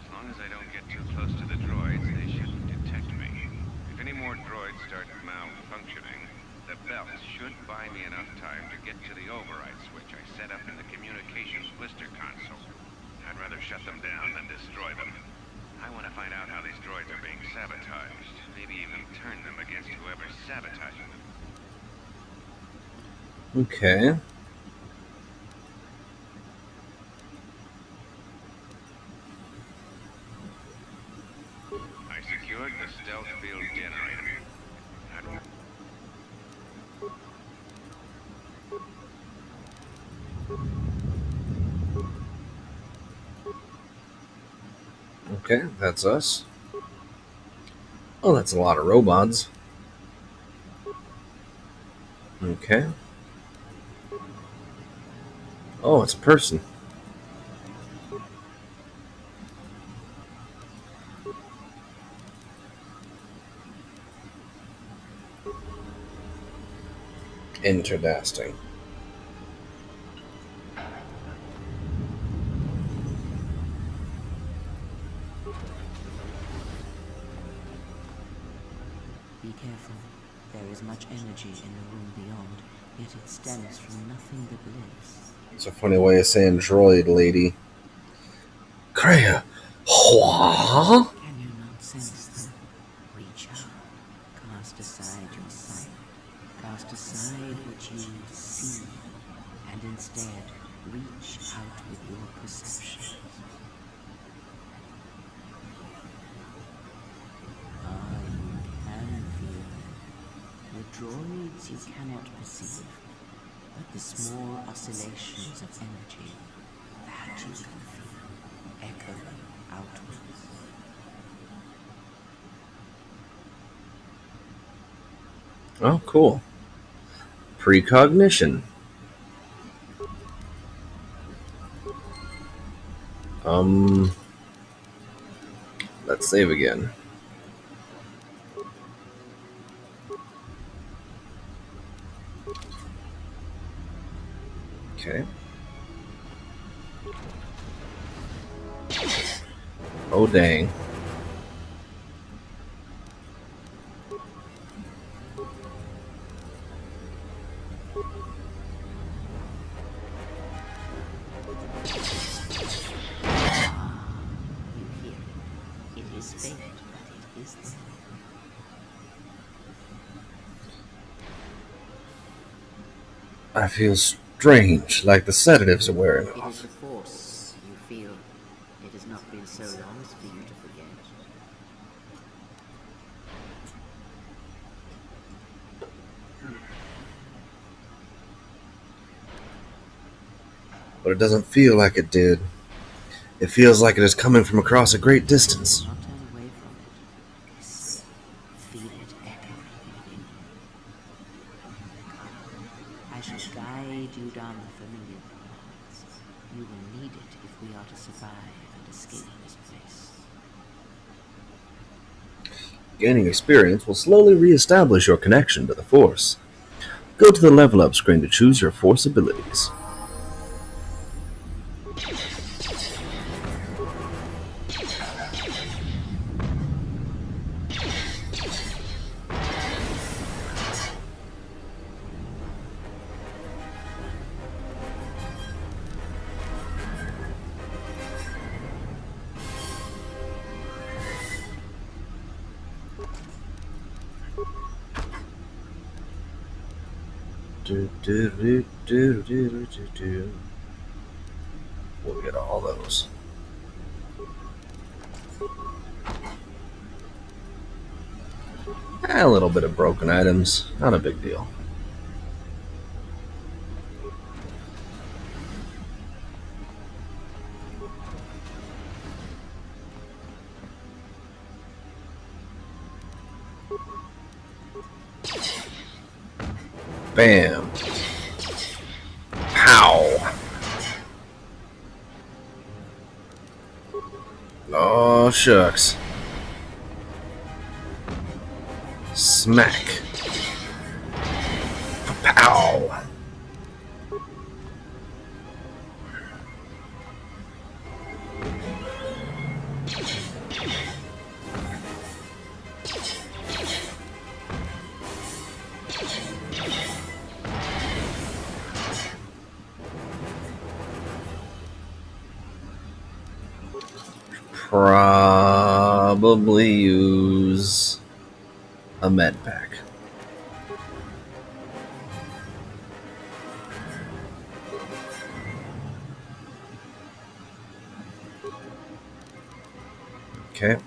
As long as I don't get too close to the droids, they shouldn't detect me. If any more droids start malfunctioning, the belt should buy me enough time to get to the override switch I set up in the communications blister console. I'd rather shut them down than destroy them. I want to find out how these droids are being sabotaged. Maybe even turn them against whoever's sabotaging them. Okay. I secured the stealth field generator. Okay, that's us. Oh, that's a lot of robots. Okay. Oh, it's a person. Interesting. Be careful. There is much energy in the room beyond, yet it stems from nothing that lives. It's a funny way of saying droid, lady. Kreia. Hua? Can you not sense them? Reach out. Cast aside your sight. Cast aside what you see. And instead, reach out with your perceptions. Ah, you can feel them. The droids you cannot perceive, but the small oscillations of energy, that you can feel, echoing outwards. Oh, cool. Precognition. Um, let's save again. Okay. Oh, dang. You hear it. It is faint, but it is there. I feel strange, like the sedatives are wearing It is off. the Force you feel. It has not been so long for you to forget. But it doesn't feel like it did. It feels like it is coming from across a great distance. Do not turn away from it. Listen. Feel it echoing within you. Come. I shall guide you down the familiar paths. You will need it if we are to survive and escape this place. Gaining experience will slowly re-establish your connection to the Force. Go to the level up screen to choose your Force abilities. We'll get all those. A little bit of broken items, not a big deal. Bam. Pow. Oh, shucks. Smack. Pow. Probably use a med pack. Okay.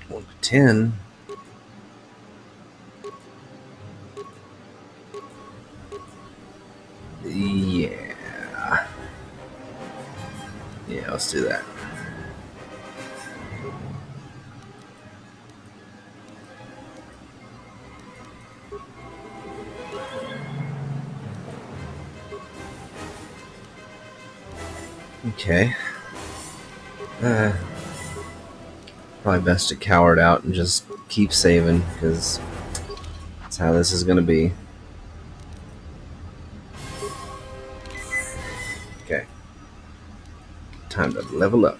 One to 10. Yeah. Yeah, let's do that. Okay. Uh, Probably best to cower it out and just keep saving, because that's how this is going to be. Okay. Time to level up.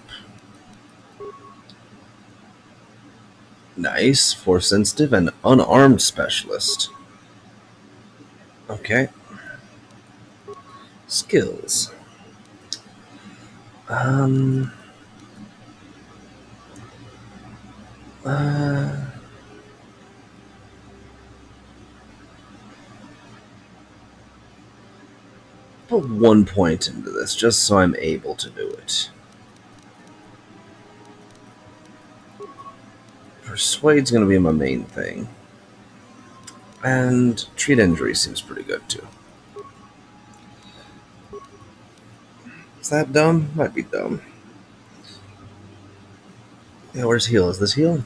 Nice. Force sensitive and unarmed specialist. Okay. Skills. Um. Uh. Put 1 point into this just so I'm able to do it. Persuade's going to be my main thing. And treat injury seems pretty good too. Is that dumb? Might be dumb. Yeah, where's heal? Is this heal?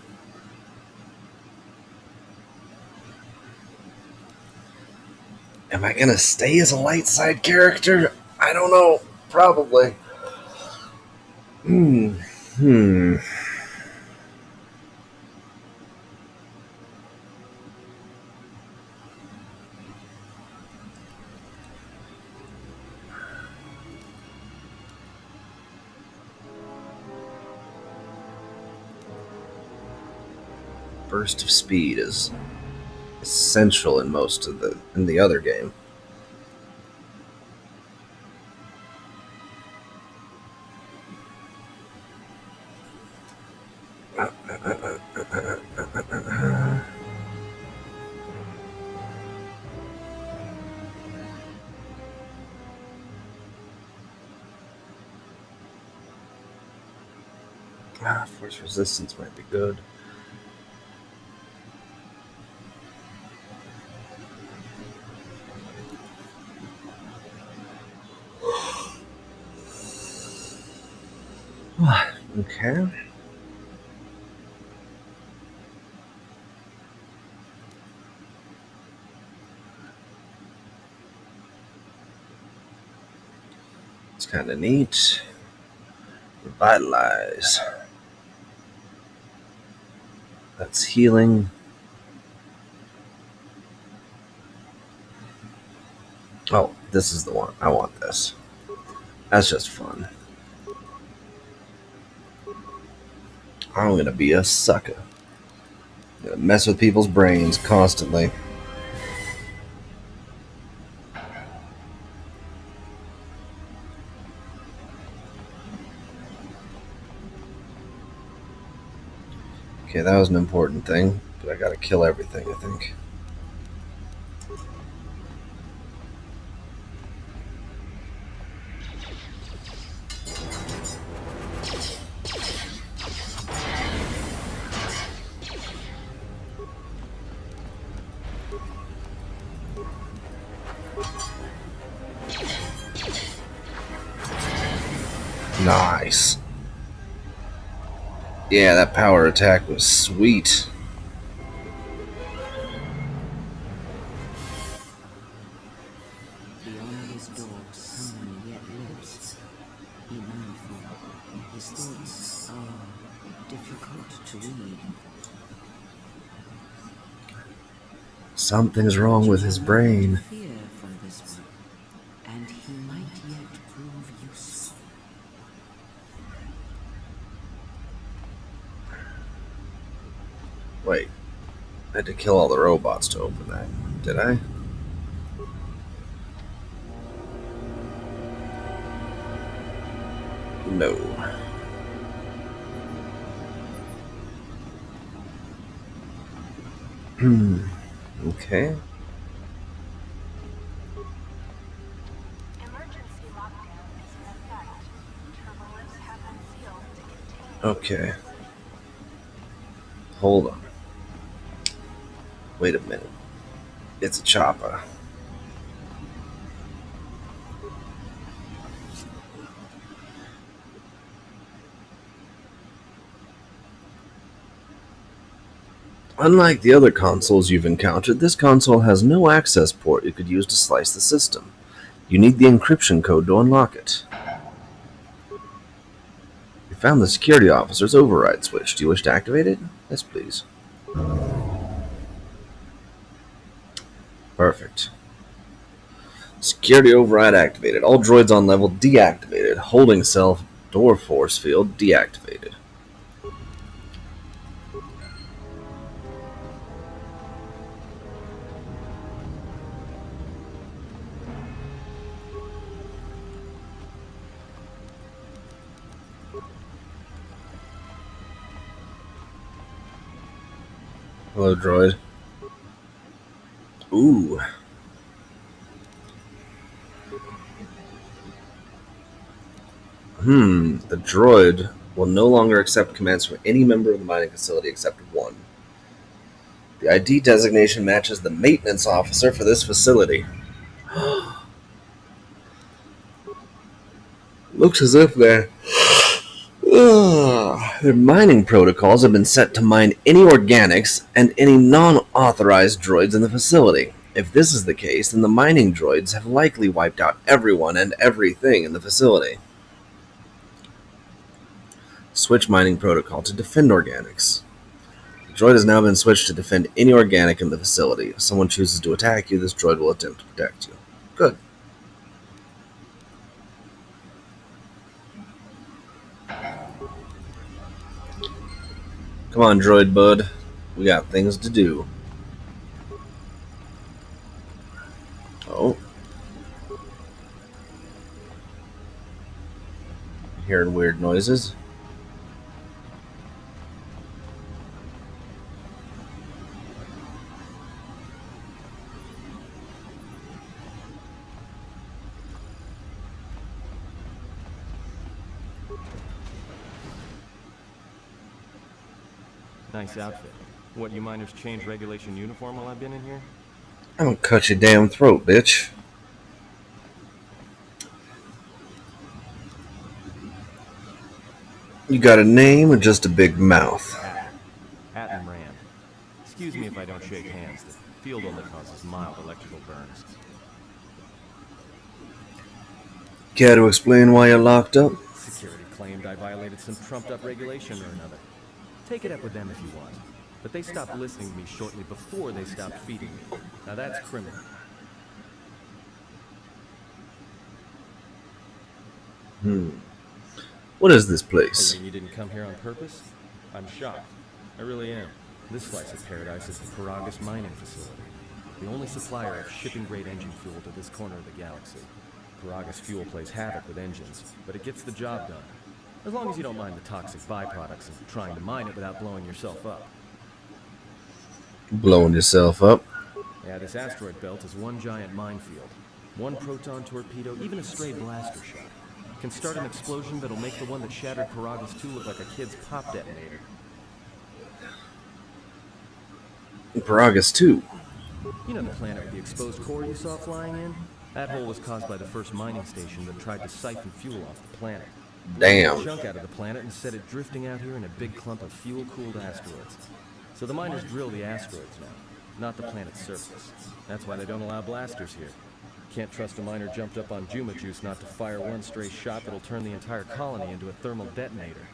Am I gonna stay as a light side character? I don't know. Probably. Hmm. Burst of speed is essential in most of the other game. Force resistance might be good. Okay. It's kind of neat. Revitalize. That's healing. Oh, this is the one. I want this. That's just fun. I'm gonna be a sucker. I'm gonna mess with people's brains constantly. Okay, that was an important thing, but I gotta kill everything, I think. Nice. Yeah, that power attack was sweet. Beyond this door, someone yet lives. Be mindful. His thoughts are difficult to read. Something's wrong with his brain. Fear from this one, and he might yet prove useful. Wait, I had to kill all the robots to open that. Did I? No. Okay. Emergency lockdown is in effect. Turbolists have been sealed to contain. Okay. Hold on. Wait a minute. It's a chopper. Unlike the other consoles you've encountered, this console has no access port you could use to slice the system. You need the encryption code to unlock it. Found the security officer's override switch. Do you wish to activate it? Yes, please. Perfect. Security override activated. All droids on level deactivated. Holding cell door force field deactivated. Hello, droid. Ooh. The droid will no longer accept commands from any member of the mining facility except one. The ID designation matches the maintenance officer for this facility. Looks as if their mining protocols have been set to mine any organics and any non-authorized droids in the facility. If this is the case, then the mining droids have likely wiped out everyone and everything in the facility. Switch mining protocol to defend organics. The droid has now been switched to defend any organic in the facility. If someone chooses to attack you, this droid will attempt to protect you. Good. Come on, droid bud. We got things to do. Oh. Hearing weird noises. Nice outfit. What, you miners change regulation uniform while I've been in here? I'm gonna cut your damn throat, bitch. You got a name or just a big mouth? Hatton Rand. Excuse me if I don't shake hands. The field only causes mild electrical burns. Care to explain why you're locked up? Security claimed I violated some trumped-up regulation or another. Take it up with them if you want. But they stopped listening to me shortly before they stopped feeding me. Now that's criminal. What is this You place? mean you didn't come here on purpose? I'm shocked. I really am. This slice of paradise is the Paragus mining facility. The only supplier of shipping-grade engine fuel to this corner of the galaxy. Paragus fuel plays havoc with engines, but it gets the job done. As long as you don't mind the toxic byproducts of trying to mine it without blowing yourself up. Blowing yourself up? Yeah, this asteroid belt is one giant minefield. One proton torpedo, even a stray blaster shot, can start an explosion that'll make the one that shattered Paragus 2 look like a kid's pop detonator. Paragus 2. You know the planet with the exposed core you saw flying in? That hole was caused by the first mining station that tried to siphon fuel off the planet. Damn. Chunk out of the planet and set it drifting out here in a big clump of fuel-cooled asteroids. So the miners drill the asteroids now, not the planet's surface. That's why they don't allow blasters here. Can't trust a miner jumped up on Juma Juice not to fire one stray shot that'll turn the entire colony into a thermal detonator.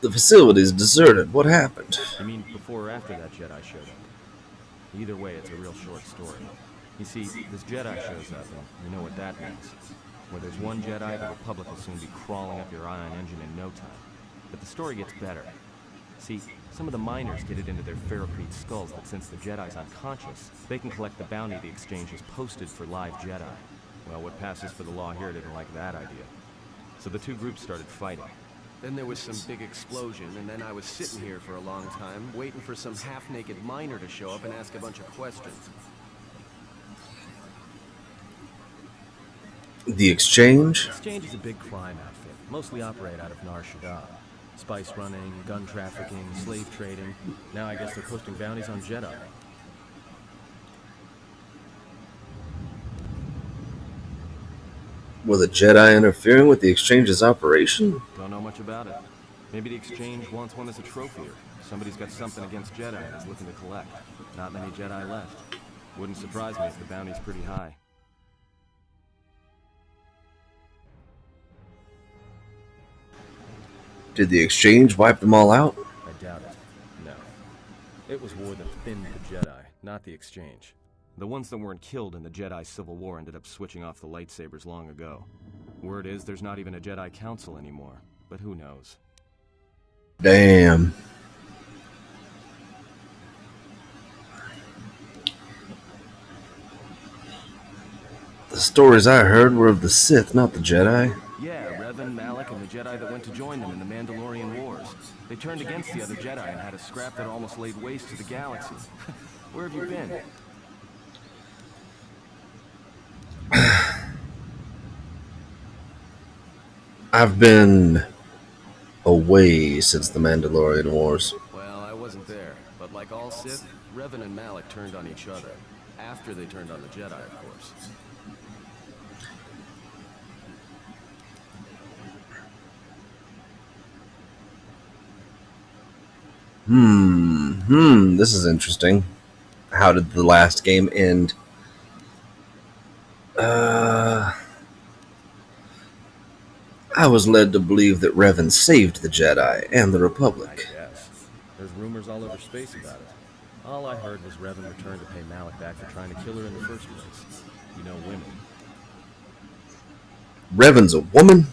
The facility's deserted. What happened? You mean before or after that Jedi showed up? Either way, it's a real short story. You see, this Jedi shows up, and you know what that means. Where there's one Jedi, the Republic will soon be crawling up your ion engine in no time. But the story gets better. See, some of the miners get it into their ferrocrete skulls that since the Jedi's unconscious, they can collect the bounty the exchange has posted for live Jedi. Well, what passes for the law here didn't like that idea. So the two groups started fighting. Then there was some big explosion, and then I was sitting here for a long time, waiting for some half-naked miner to show up and ask a bunch of questions. The exchange? Exchange is a big crime outfit, mostly operate out of Nar Shaddaa. Spice running, gun trafficking, slave trading. Now I guess they're posting bounties on Jedi. Were the Jedi interfering with the exchange's operation? Don't know much about it. Maybe the exchange wants one as a trophy, or somebody's got something against Jedi and is looking to collect. Not many Jedi left. Wouldn't surprise me if the bounty's pretty high. Did the exchange wipe them all out? I doubt it. No. It was war that thinned the Jedi, not the exchange. The ones that weren't killed in the Jedi Civil War ended up switching off the lightsabers long ago. Word is there's not even a Jedi Council anymore, but who knows? Damn. The stories I heard were of the Sith, not the Jedi. Yeah, Revan, Malak, and the Jedi that went to join them in the Mandalorian Wars. They turned against the other Jedi and had a scrap that almost laid waste to the galaxy. Where have you been? I've been away since the Mandalorian Wars. Well, I wasn't there, but like all Sith, Revan and Malak turned on each other. After they turned on the Jedi, of course. This is interesting. How did the last game end? I was led to believe that Revan saved the Jedi and the I Republic. guess. There's rumors all over space about it. All I heard was Revan returned to pay Malak back for trying to kill her in the first place. You know, women. Revan's a woman?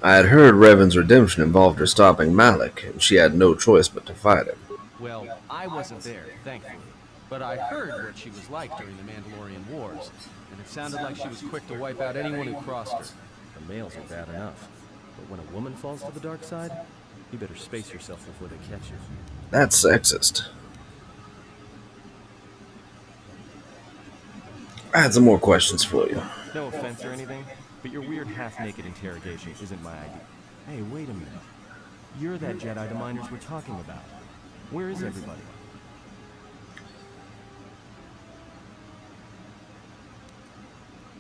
I had heard Revan's redemption involved her stopping Malak, and she had no choice but to fight him. Well, I wasn't there, thankfully. But I heard what she was like during the Mandalorian Wars, and it sounded like she was quick to wipe out anyone who crossed her. The males are bad enough. But when a woman falls to the dark side, you better space yourself before they catch you. That's sexist. I had some more questions for you. No offense or anything, but your weird half-naked interrogation isn't my idea. Hey, wait a minute. You're that Jedi the miners were talking about. Where is everybody?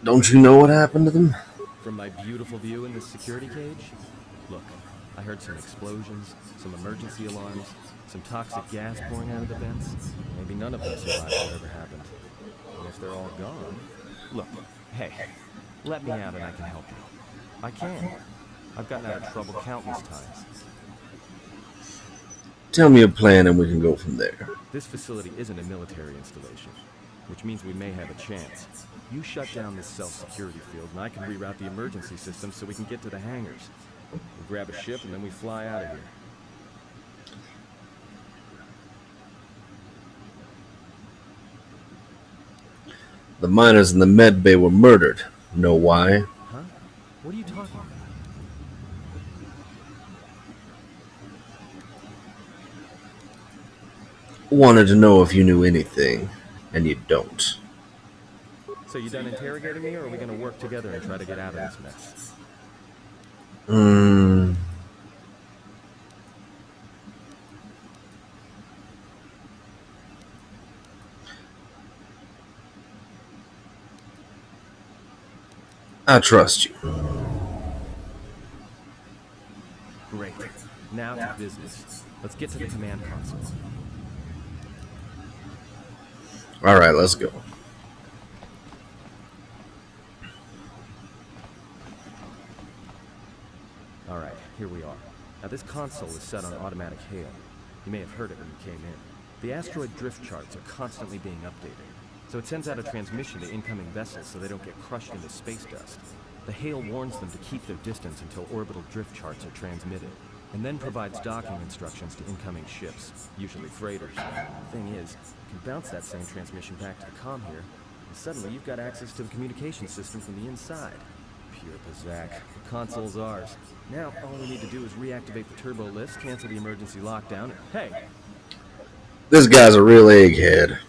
Don't you know what happened to them? From my beautiful view in this security cage? Look, I heard some explosions, some emergency alarms, some toxic gas pouring out of the vents. Maybe none of them survived whatever happened. And if they're all gone... Look, hey, let me out and I can help you. I can. I've gotten out of trouble countless times. Tell me a plan and we can go from there. This facility isn't a military installation, which means we may have a chance. You shut down this self-security field and I can reroute the emergency system so we can get to the hangars. We grab a ship and then we fly out of here. The miners in the med bay were murdered. Know why? Huh? What are you talking about? Wanted to know if you knew anything, and you don't. So you done interrogating me, or are we gonna work together and try to get out of this mess? I trust you. Great. Now to business. Let's get to the command console. Alright, let's go. Alright, here we are. Now this console is set on automatic hail. You may have heard it when you came in. The asteroid drift charts are constantly being updated, so it sends out a transmission to incoming vessels so they don't get crushed into space dust. The hail warns them to keep their distance until orbital drift charts are transmitted, and then provides docking instructions to incoming ships, usually freighters. The thing is, you can bounce that same transmission back to the comm here, and suddenly you've got access to the communication system from the inside. Pure Pazak. The console's ours. Now, all we need to do is reactivate the turbo lifts, cancel the emergency lockdown, and hey! This guy's a real egghead.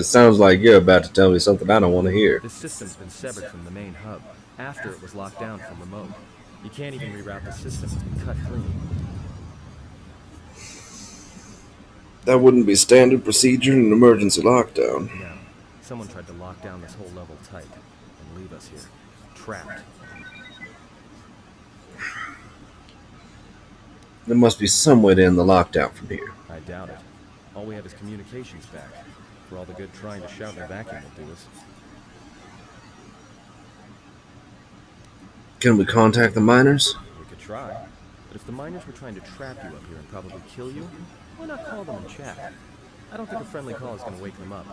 Sounds like you're about to tell me something I don't want to hear. This system's been severed from the main hub, after it was locked down from remote. You can't even reroute the system, it's been cut clean. That wouldn't be standard procedure in an emergency lockdown. No, someone tried to lock down this whole level tight, and leave us here, trapped. There must be some way to end the lockdown from here. I doubt it. All we have is communications back. For all the good trying to shout in a vacuum will do us. Can we contact the miners? We could try. But if the miners were trying to trap you up here and probably kill you, why not call them and chat? I don't think a friendly call is going to wake them up.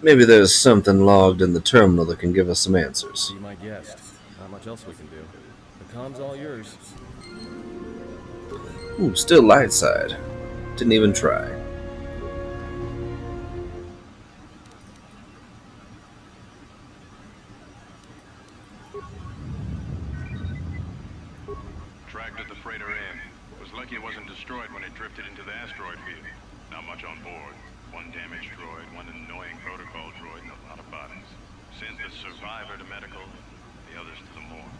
Maybe there's something logged in the terminal that can give us some answers. Be my guest. Not much else we can do. The com's all yours. Ooh, still light side. Didn't even try. Tracked at the freighter in. Was lucky it wasn't destroyed when it drifted into the asteroid field. Not much on board. One damaged droid, one annoying protocol droid, and a lot of bodies. Sent the survivor to medical, the others to the morgue.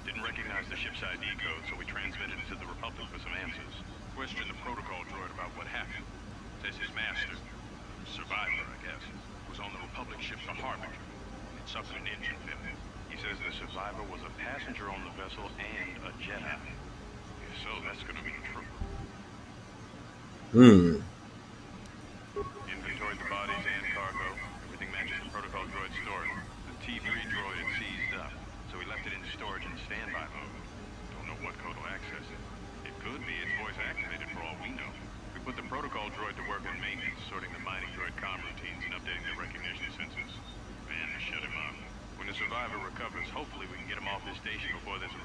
Didn't recognize the ship's ID code, so we transmitted it to the Republic for some answers. Questioned the protocol droid about what happened. Says his master, survivor, I guess, was on the Republic ship the Harbinger. It suffered an engine failure. He says the survivor was a passenger on the vessel and a Jedi. If so, that's gonna be true. Inventoried the bodies and cargo. Everything matches the protocol droid's story. The T3 droid had seized up, so we left it in storage in standby mode. Don't know what code will access it. It could be it's voice activated for all we know. We put the protocol droid to work on maintenance, sorting the mining droid comm routines and updating the recognition sensors. Man, to shut him up. When the survivor recovers, hopefully we can get him off this station before there's a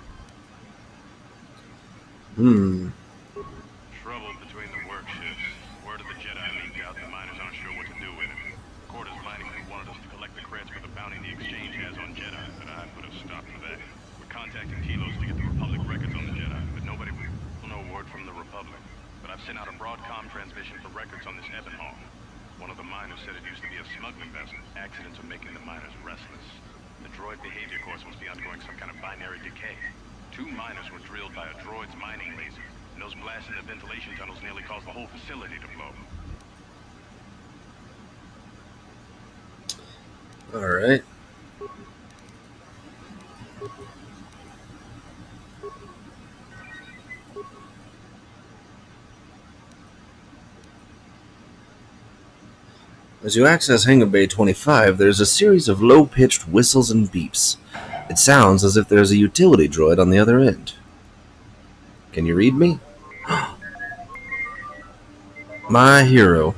trouble between the work shifts. Word of the Jedi leaked out, the miners aren't sure what to do with him. Quarters mining crew wanted us to collect the credits for the bounty the exchange has on Jedi, but I put a stop to that. We're contacting Telos to get the Republic records on the Jedi, but nobody will. No word from the Republic. But I've sent out a broadcom transmission for records on this Ebonhawk. One of the miners said it used to be a smuggling vessel. Accidents are making the miners restless. The droid behavior course must be undergoing some kind of binary decay. 2 miners were drilled by a droid's mining laser. And those blasts in the ventilation tunnels nearly caused the whole facility to blow. Alright. As you access Hangar Bay 25, there's a series of low-pitched whistles and beeps. It sounds as if there's a utility droid on the other end. Can you read me? My hero.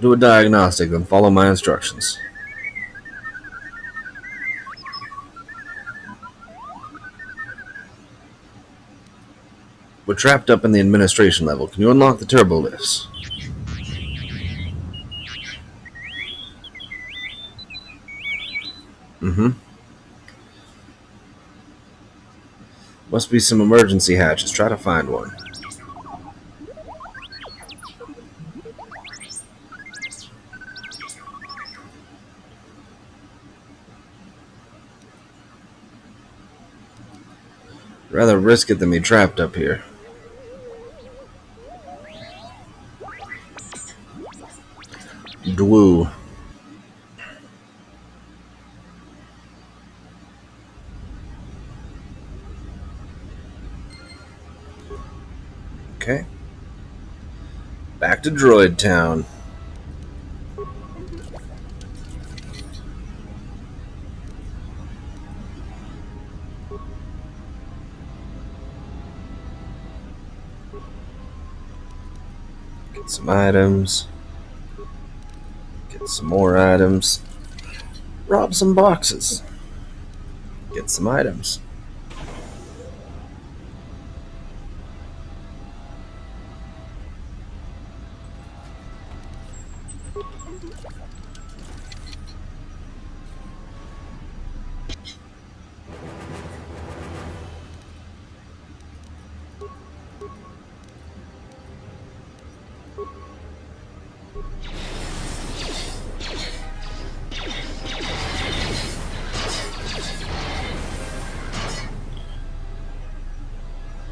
Do a diagnostic, then follow my instructions. We're trapped up in the administration level. Can you unlock the turbo lifts? Must be some emergency hatches. Try to find one. Rather risk it than be trapped up here. Dwoo. Okay. Back to Droid Town. Get some items. Get some more items. Rob some boxes. Get some items.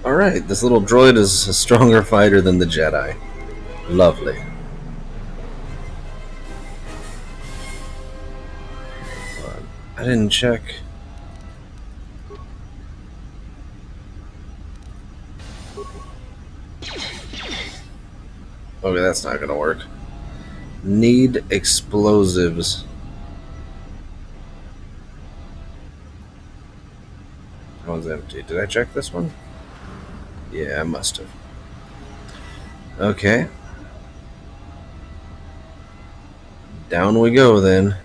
Alright, this little droid is a stronger fighter than the Jedi. Lovely. I didn't check. Okay, that's not gonna work. Need explosives. That one's empty. Did I check this one? Yeah, I must have. Okay. Down we go then.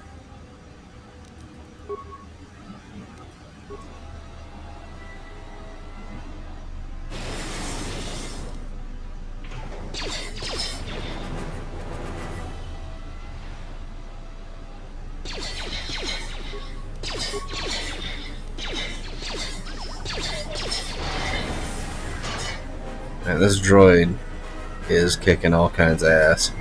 Man, this droid is kicking all kinds of ass.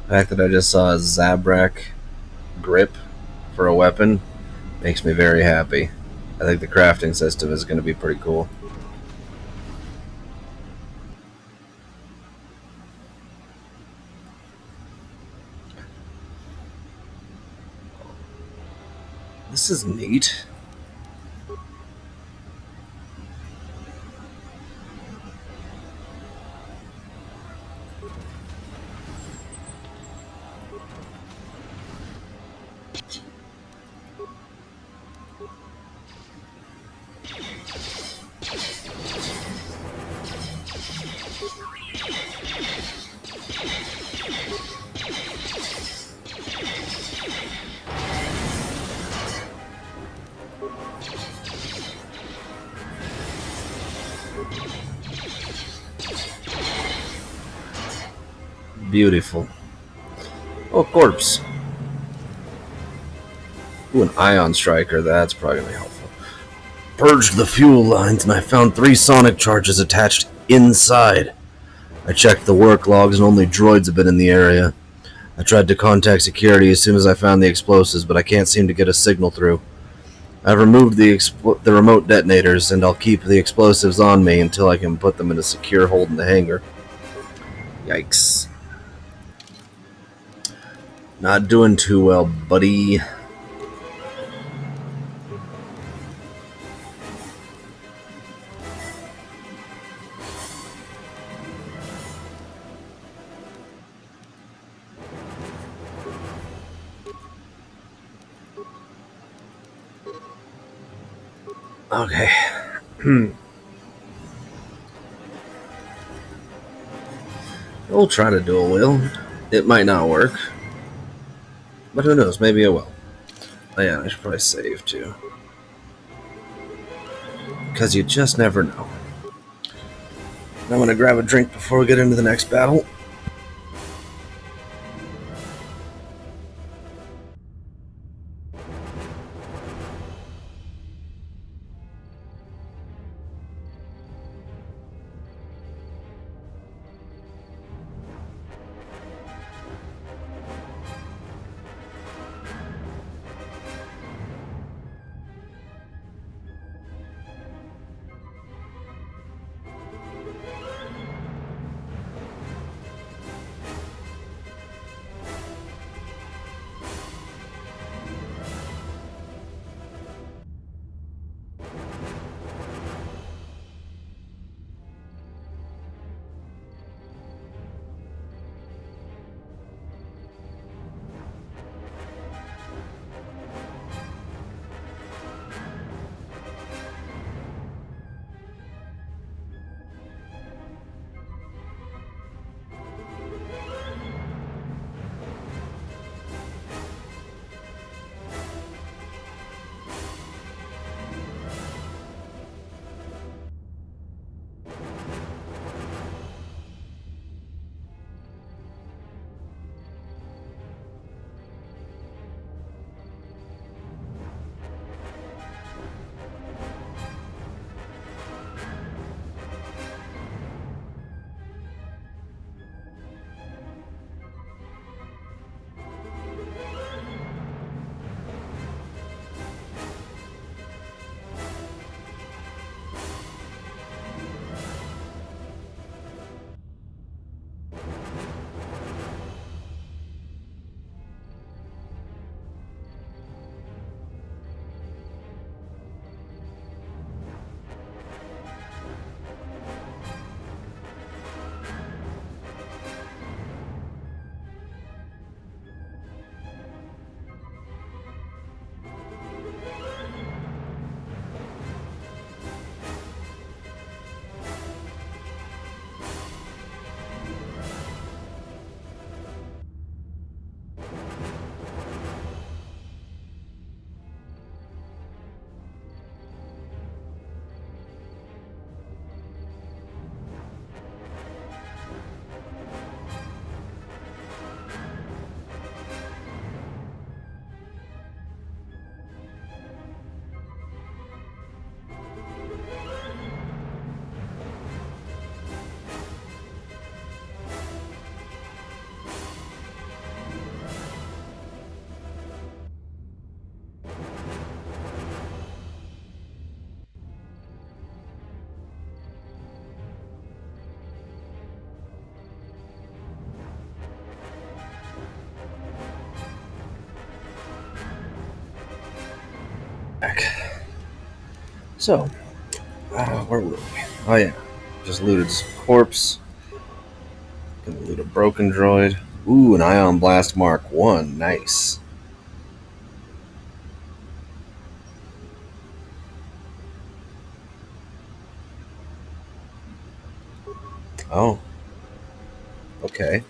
The fact that I just saw a Zabrak grip for a weapon makes me very happy. I think the crafting system is going to be pretty cool. This is neat. Beautiful. Oh, corpse. Ooh, an ion striker. That's probably going to be helpful. Purged the fuel lines and I found 3 sonic charges attached inside. I checked the work logs and only droids have been in the area. I tried to contact security as soon as I found the explosives, but I can't seem to get a signal through. I've removed the remote detonators, and I'll keep the explosives on me until I can put them in a secure hold in the hangar. Yikes. Not doing too well, buddy. Okay. We'll try to do a wheel. It might not work. But who knows, maybe it will. Oh yeah, I should probably save too. Because you just never know. I'm gonna grab a drink before we get into the next battle. Back. So, where were we? Oh yeah, just looted some corpse. Gonna loot a broken droid. Ooh, an ion blast Mark 1. Nice. Oh, okay.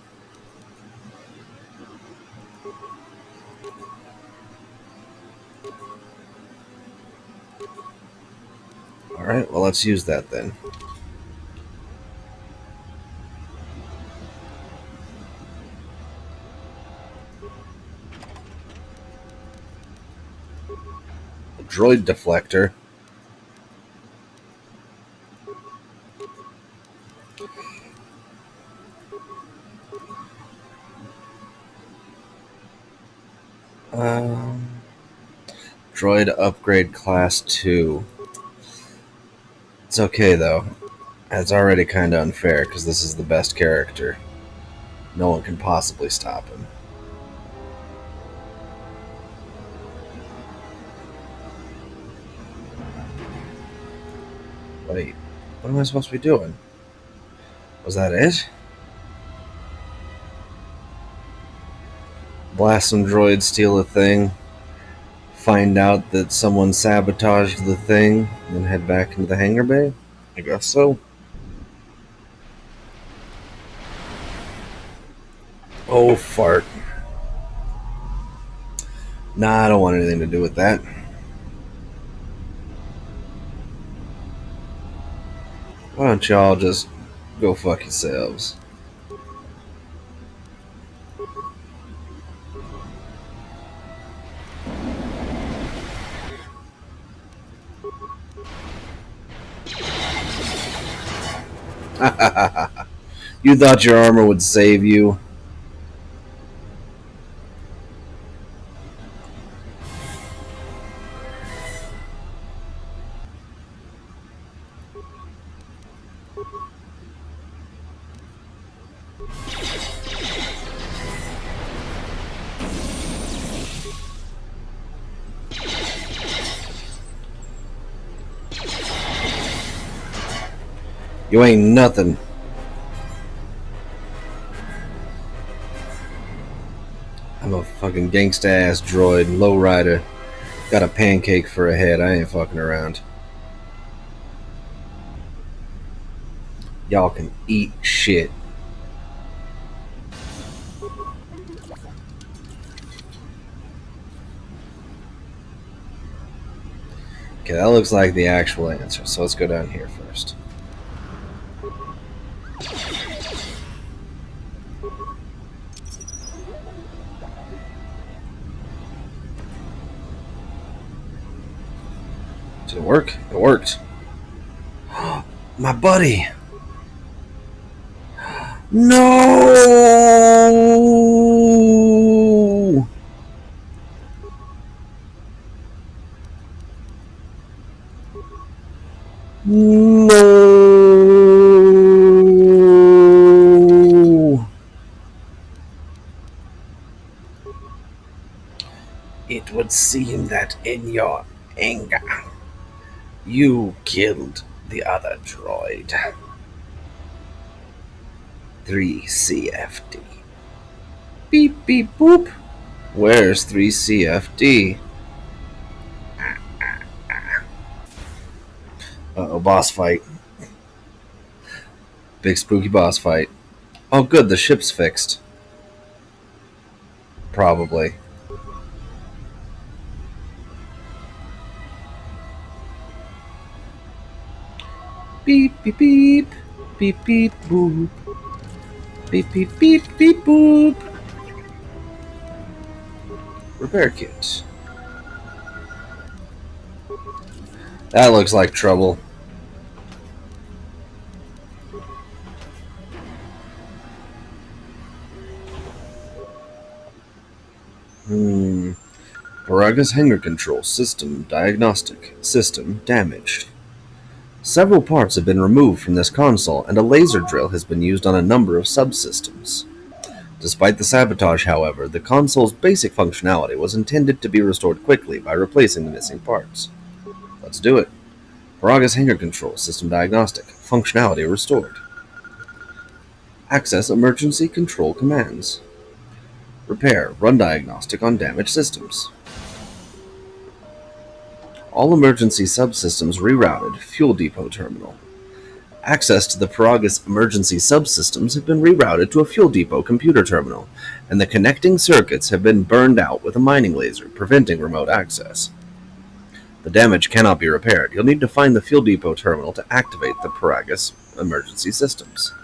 Alright, well, let's use that then. A droid deflector. Um, droid upgrade class 2. It's okay though. It's already kind of unfair because this is the best character. No one can possibly stop him. Wait, what am I supposed to be doing? Was that it? Blast some droids, steal a thing, find out that someone sabotaged the thing, and then head back into the hangar bay? I guess so. Oh, fart. Nah, I don't want anything to do with that. Why don't y'all just go fuck yourselves? You thought your armor would save you? You ain't nothing. I'm a fucking gangsta ass droid, lowrider. Got a pancake for a head. I ain't fucking around. Y'all can eat shit. Okay, that looks like the actual answer, so let's go down here first. Did it work? It worked. My buddy! No! No! It would seem that in your anger, you killed the other droid. 3CFD. Beep beep boop. Where's 3CFD? Uh-oh, boss fight. Big spooky boss fight. Oh good, the ship's fixed. Probably. Beep beep beep. Beep beep boop. Beep beep beep beep boop. Repair kit. That looks like trouble. Baraga's hangar control system diagnostic system damaged. Several parts have been removed from this console, and a laser drill has been used on a number of subsystems. Despite the sabotage, however, the console's basic functionality was intended to be restored quickly by replacing the missing parts. Let's do it. Paraga's hanger control, system diagnostic, functionality restored. Access emergency control commands. Repair, run diagnostic on damaged systems. All emergency subsystems rerouted, fuel depot terminal. Access to the Paraga's emergency subsystems have been rerouted to a fuel depot computer terminal, and the connecting circuits have been burned out with a mining laser, preventing remote access. The damage cannot be repaired. You'll need to find the fuel depot terminal to activate the Paraga's emergency systems.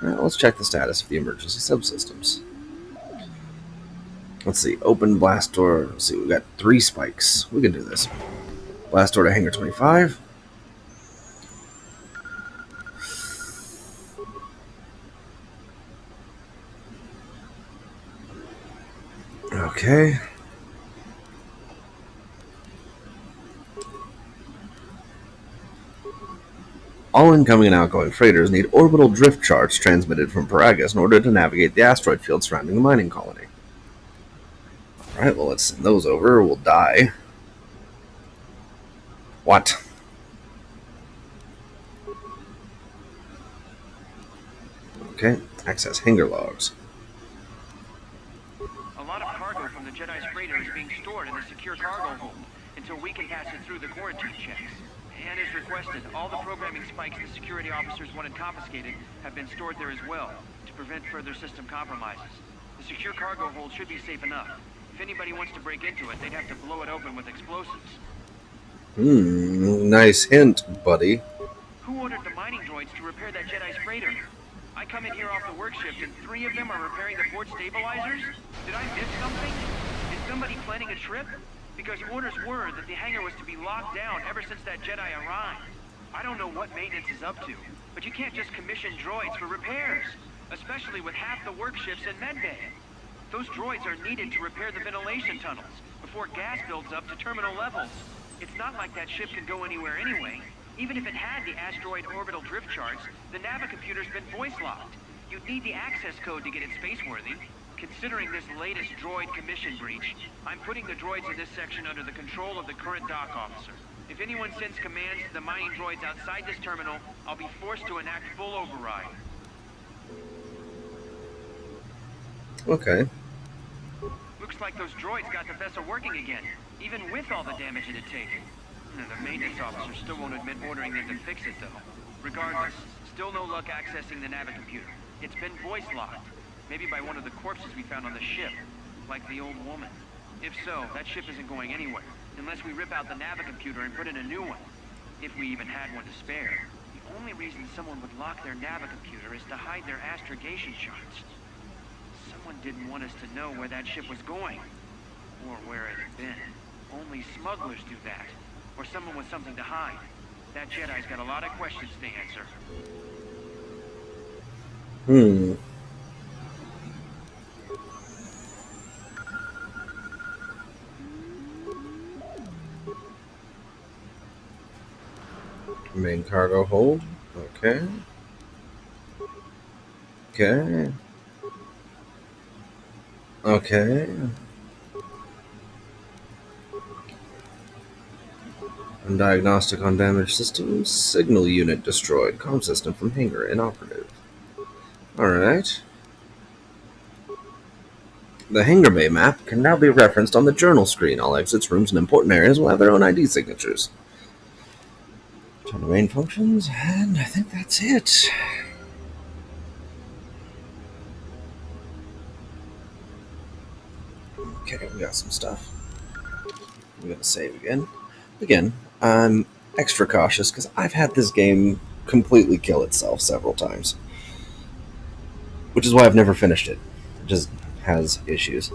Alright, let's check the status of the emergency subsystems. Let's see, open blast door. Let's see, we've got 3 spikes. We can do this. Blast door to hangar 25. Okay. All incoming and outgoing freighters need orbital drift charts transmitted from Paragus in order to navigate the asteroid field surrounding the mining colony. Alright, well, let's send those over. We'll die. What? Okay, access hangar logs. A lot of cargo from the Jedi's freighter is being stored in the secure cargo hold until we can pass it through the quarantine checks. And as requested, all the programming spikes the security officers wanted confiscated have been stored there as well, to prevent further system compromises. The secure cargo hold should be safe enough. If anybody wants to break into it, they'd have to blow it open with explosives. Nice hint, buddy. Who ordered the mining droids to repair that Jedi's freighter? I come in here off the work shift and 3 of them are repairing the port stabilizers? Did I miss something? Is somebody planning a trip? Because orders were that the hangar was to be locked down ever since that Jedi arrived. I don't know what maintenance is up to, but you can't just commission droids for repairs, especially with half the work shifts in medbay. Those droids are needed to repair the ventilation tunnels before gas builds up to terminal levels. It's not like that ship can go anywhere anyway. Even if it had the asteroid orbital drift charts, the navicomputer's been voice-locked. You'd need the access code to get it spaceworthy. Considering this latest droid commission breach, I'm putting the droids in this section under the control of the current dock officer. If anyone sends commands to the mining droids outside this terminal, I'll be forced to enact full override. Okay. Looks like those droids got the vessel working again, even with all the damage it had taken. The maintenance officer still won't admit ordering them to fix it, though. Regardless, still no luck accessing the navicomputer. It's been voice-locked. Maybe by one of the corpses we found on the ship, like the old woman. If so, that ship isn't going anywhere, unless we rip out the navicomputer and put in a new one. If we even had one to spare. The only reason someone would lock their navicomputer is to hide their astrogation charts. Someone didn't want us to know where that ship was going, or where it had been. Only smugglers do that, or someone with something to hide. That Jedi's got a lot of questions to answer. Main cargo hold. Okay. Okay. Okay. And diagnostic on damaged systems. Signal unit destroyed. Comm system from hangar inoperative. Alright. The hangar bay map can now be referenced on the journal screen. All exits, rooms, and important areas will have their own ID signatures. Turn to main functions, and I think that's it. Okay, we got some stuff. I'm gonna save again. Again, I'm extra cautious because I've had this game completely kill itself several times. Which is why I've never finished it. It just has issues.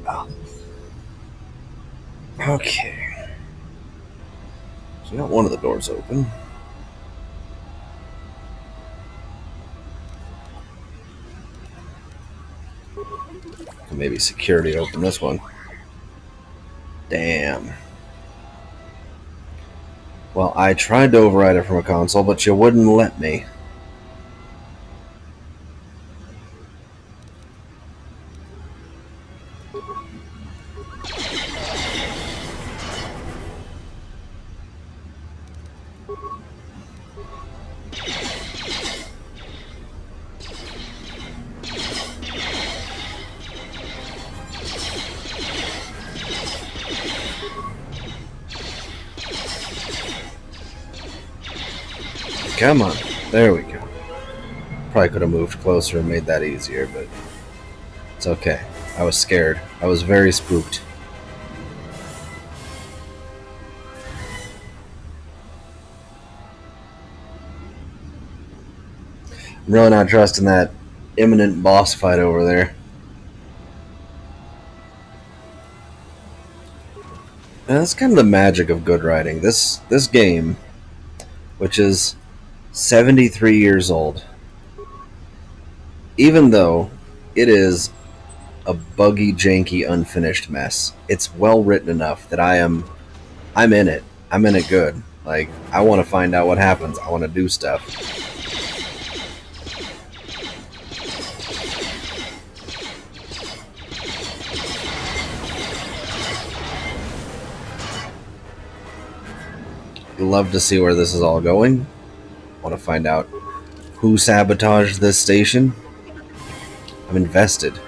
Oh. Okay. So we got one of the doors open. maybe security to open this one. Damn. Well, I tried to override it from a console, but you wouldn't let me. Come on. There we go. Probably could have moved closer and made that easier, but it's okay. I was scared. I was very spooked. I'm really not trusting that imminent boss fight over there. And that's kind of the magic of good writing. This game, which is 73 years old, even though it is a buggy, janky, unfinished mess, it's well written enough that I'm in it. I'm in it good. Like, I want to find out what happens. I want to do stuff. Love to see where this is all going. Want to find out who sabotaged this station. I'm invested.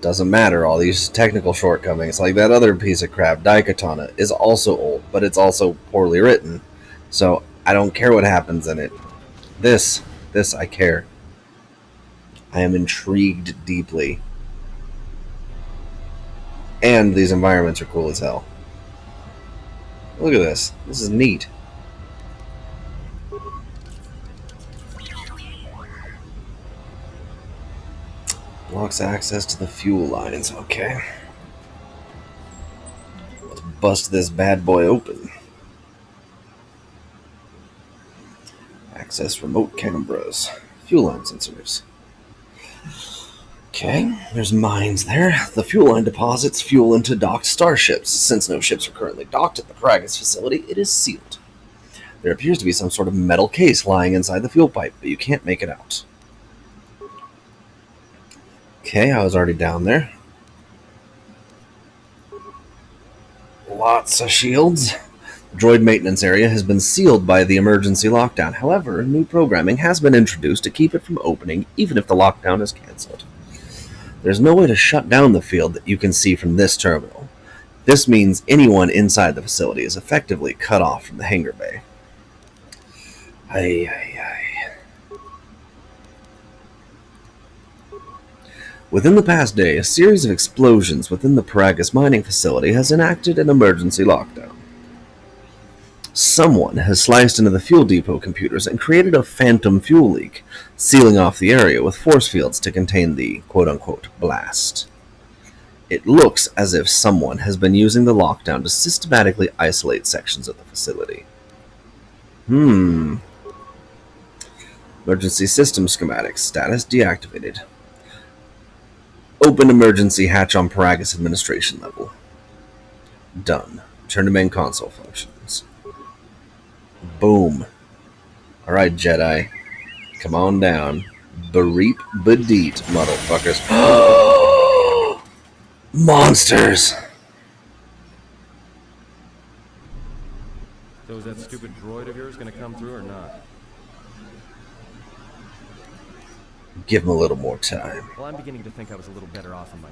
Doesn't matter, all these technical shortcomings. Like that other piece of crap, Daikatana, is also old, but it's also poorly written. So I don't care what happens in it. This I care. I am intrigued deeply. And these environments are cool as hell. Look at this. This is neat. Blocks access to the fuel lines. Okay. Let's bust this bad boy open. Access remote cameras. Fuel line sensors. Okay, there's mines there. The fuel line deposits fuel into docked starships. Since no ships are currently docked at the Paragus facility, it is sealed. There appears to be some sort of metal case lying inside the fuel pipe, but you can't make it out. Okay, I was already down there. Lots of shields. The droid maintenance area has been sealed by the emergency lockdown. However, new programming has been introduced to keep it from opening, even if the lockdown is cancelled. There's no way to shut down the field that you can see from this terminal. This means anyone inside the facility is effectively cut off from the hangar bay. Within the past day, a series of explosions within the Paragus mining facility has enacted an emergency lockdown. Someone has sliced into the fuel depot computers and created a phantom fuel leak, sealing off the area with force fields to contain the quote-unquote blast. It looks as if someone has been using the lockdown to systematically isolate sections of the facility. Emergency system schematics. Status deactivated. Open emergency hatch on Paragus administration level. Done. Turn to main console functions. Boom. Alright, Jedi. Come on down. Bareep Badeet, motherfuckers. Monsters! So is that stupid droid of yours gonna come through or not? Give him a little more time. Well, I'm beginning to think I was a little better off in my...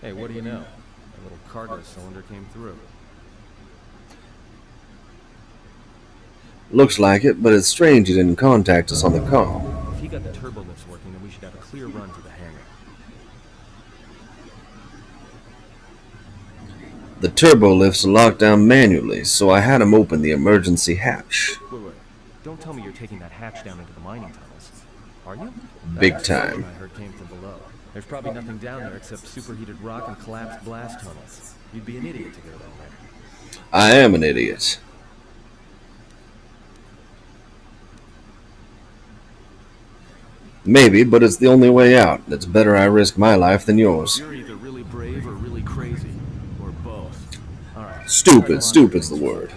Hey, what do you know? A little cargo cylinder came through. Looks like it, but it's strange you didn't contact us on the call. If he got the turbo lifts working, then we should have a clear run to the hangar. The turbo lifts are locked down manually, so I had him open the emergency hatch. Wait. Don't tell me you're taking that hatch down into the mining tunnels. Are you? Big That time. explosion I heard came from below. There's probably nothing down there except superheated rock and collapsed blast tunnels. You'd be an idiot to go down there. I am an idiot. Maybe, but it's the only way out. It's better I risk my life than yours. You're either really brave or really crazy. Or both. Alright. Stupid's the word.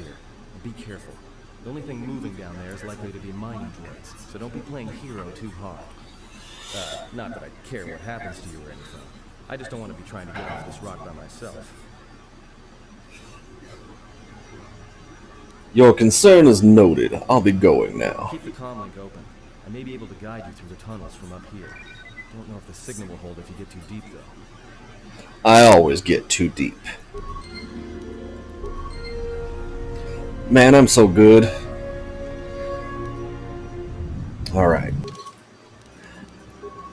Be careful. The only thing moving down there is likely to be mining droids, so don't be playing hero too hard. Not that I care what happens to you or anything. I just don't want to be trying to get off this rock by myself. Your concern is noted. I'll be going now. Keep the comlink open. I may be able to guide you through the tunnels from up here. Don't know if the signal will hold if you get too deep, though. I always get too deep. Man, I'm so good. Alright.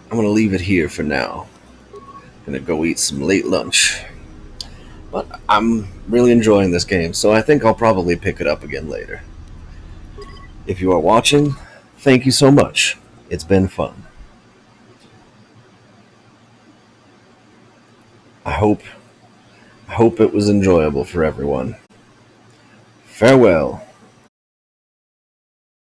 I'm gonna leave it here for now. Gonna go eat some late lunch. But I'm really enjoying this game, so I think I'll probably pick it up again later. If you are watching, thank you so much. It's been fun. I hope it was enjoyable for everyone. Farewell.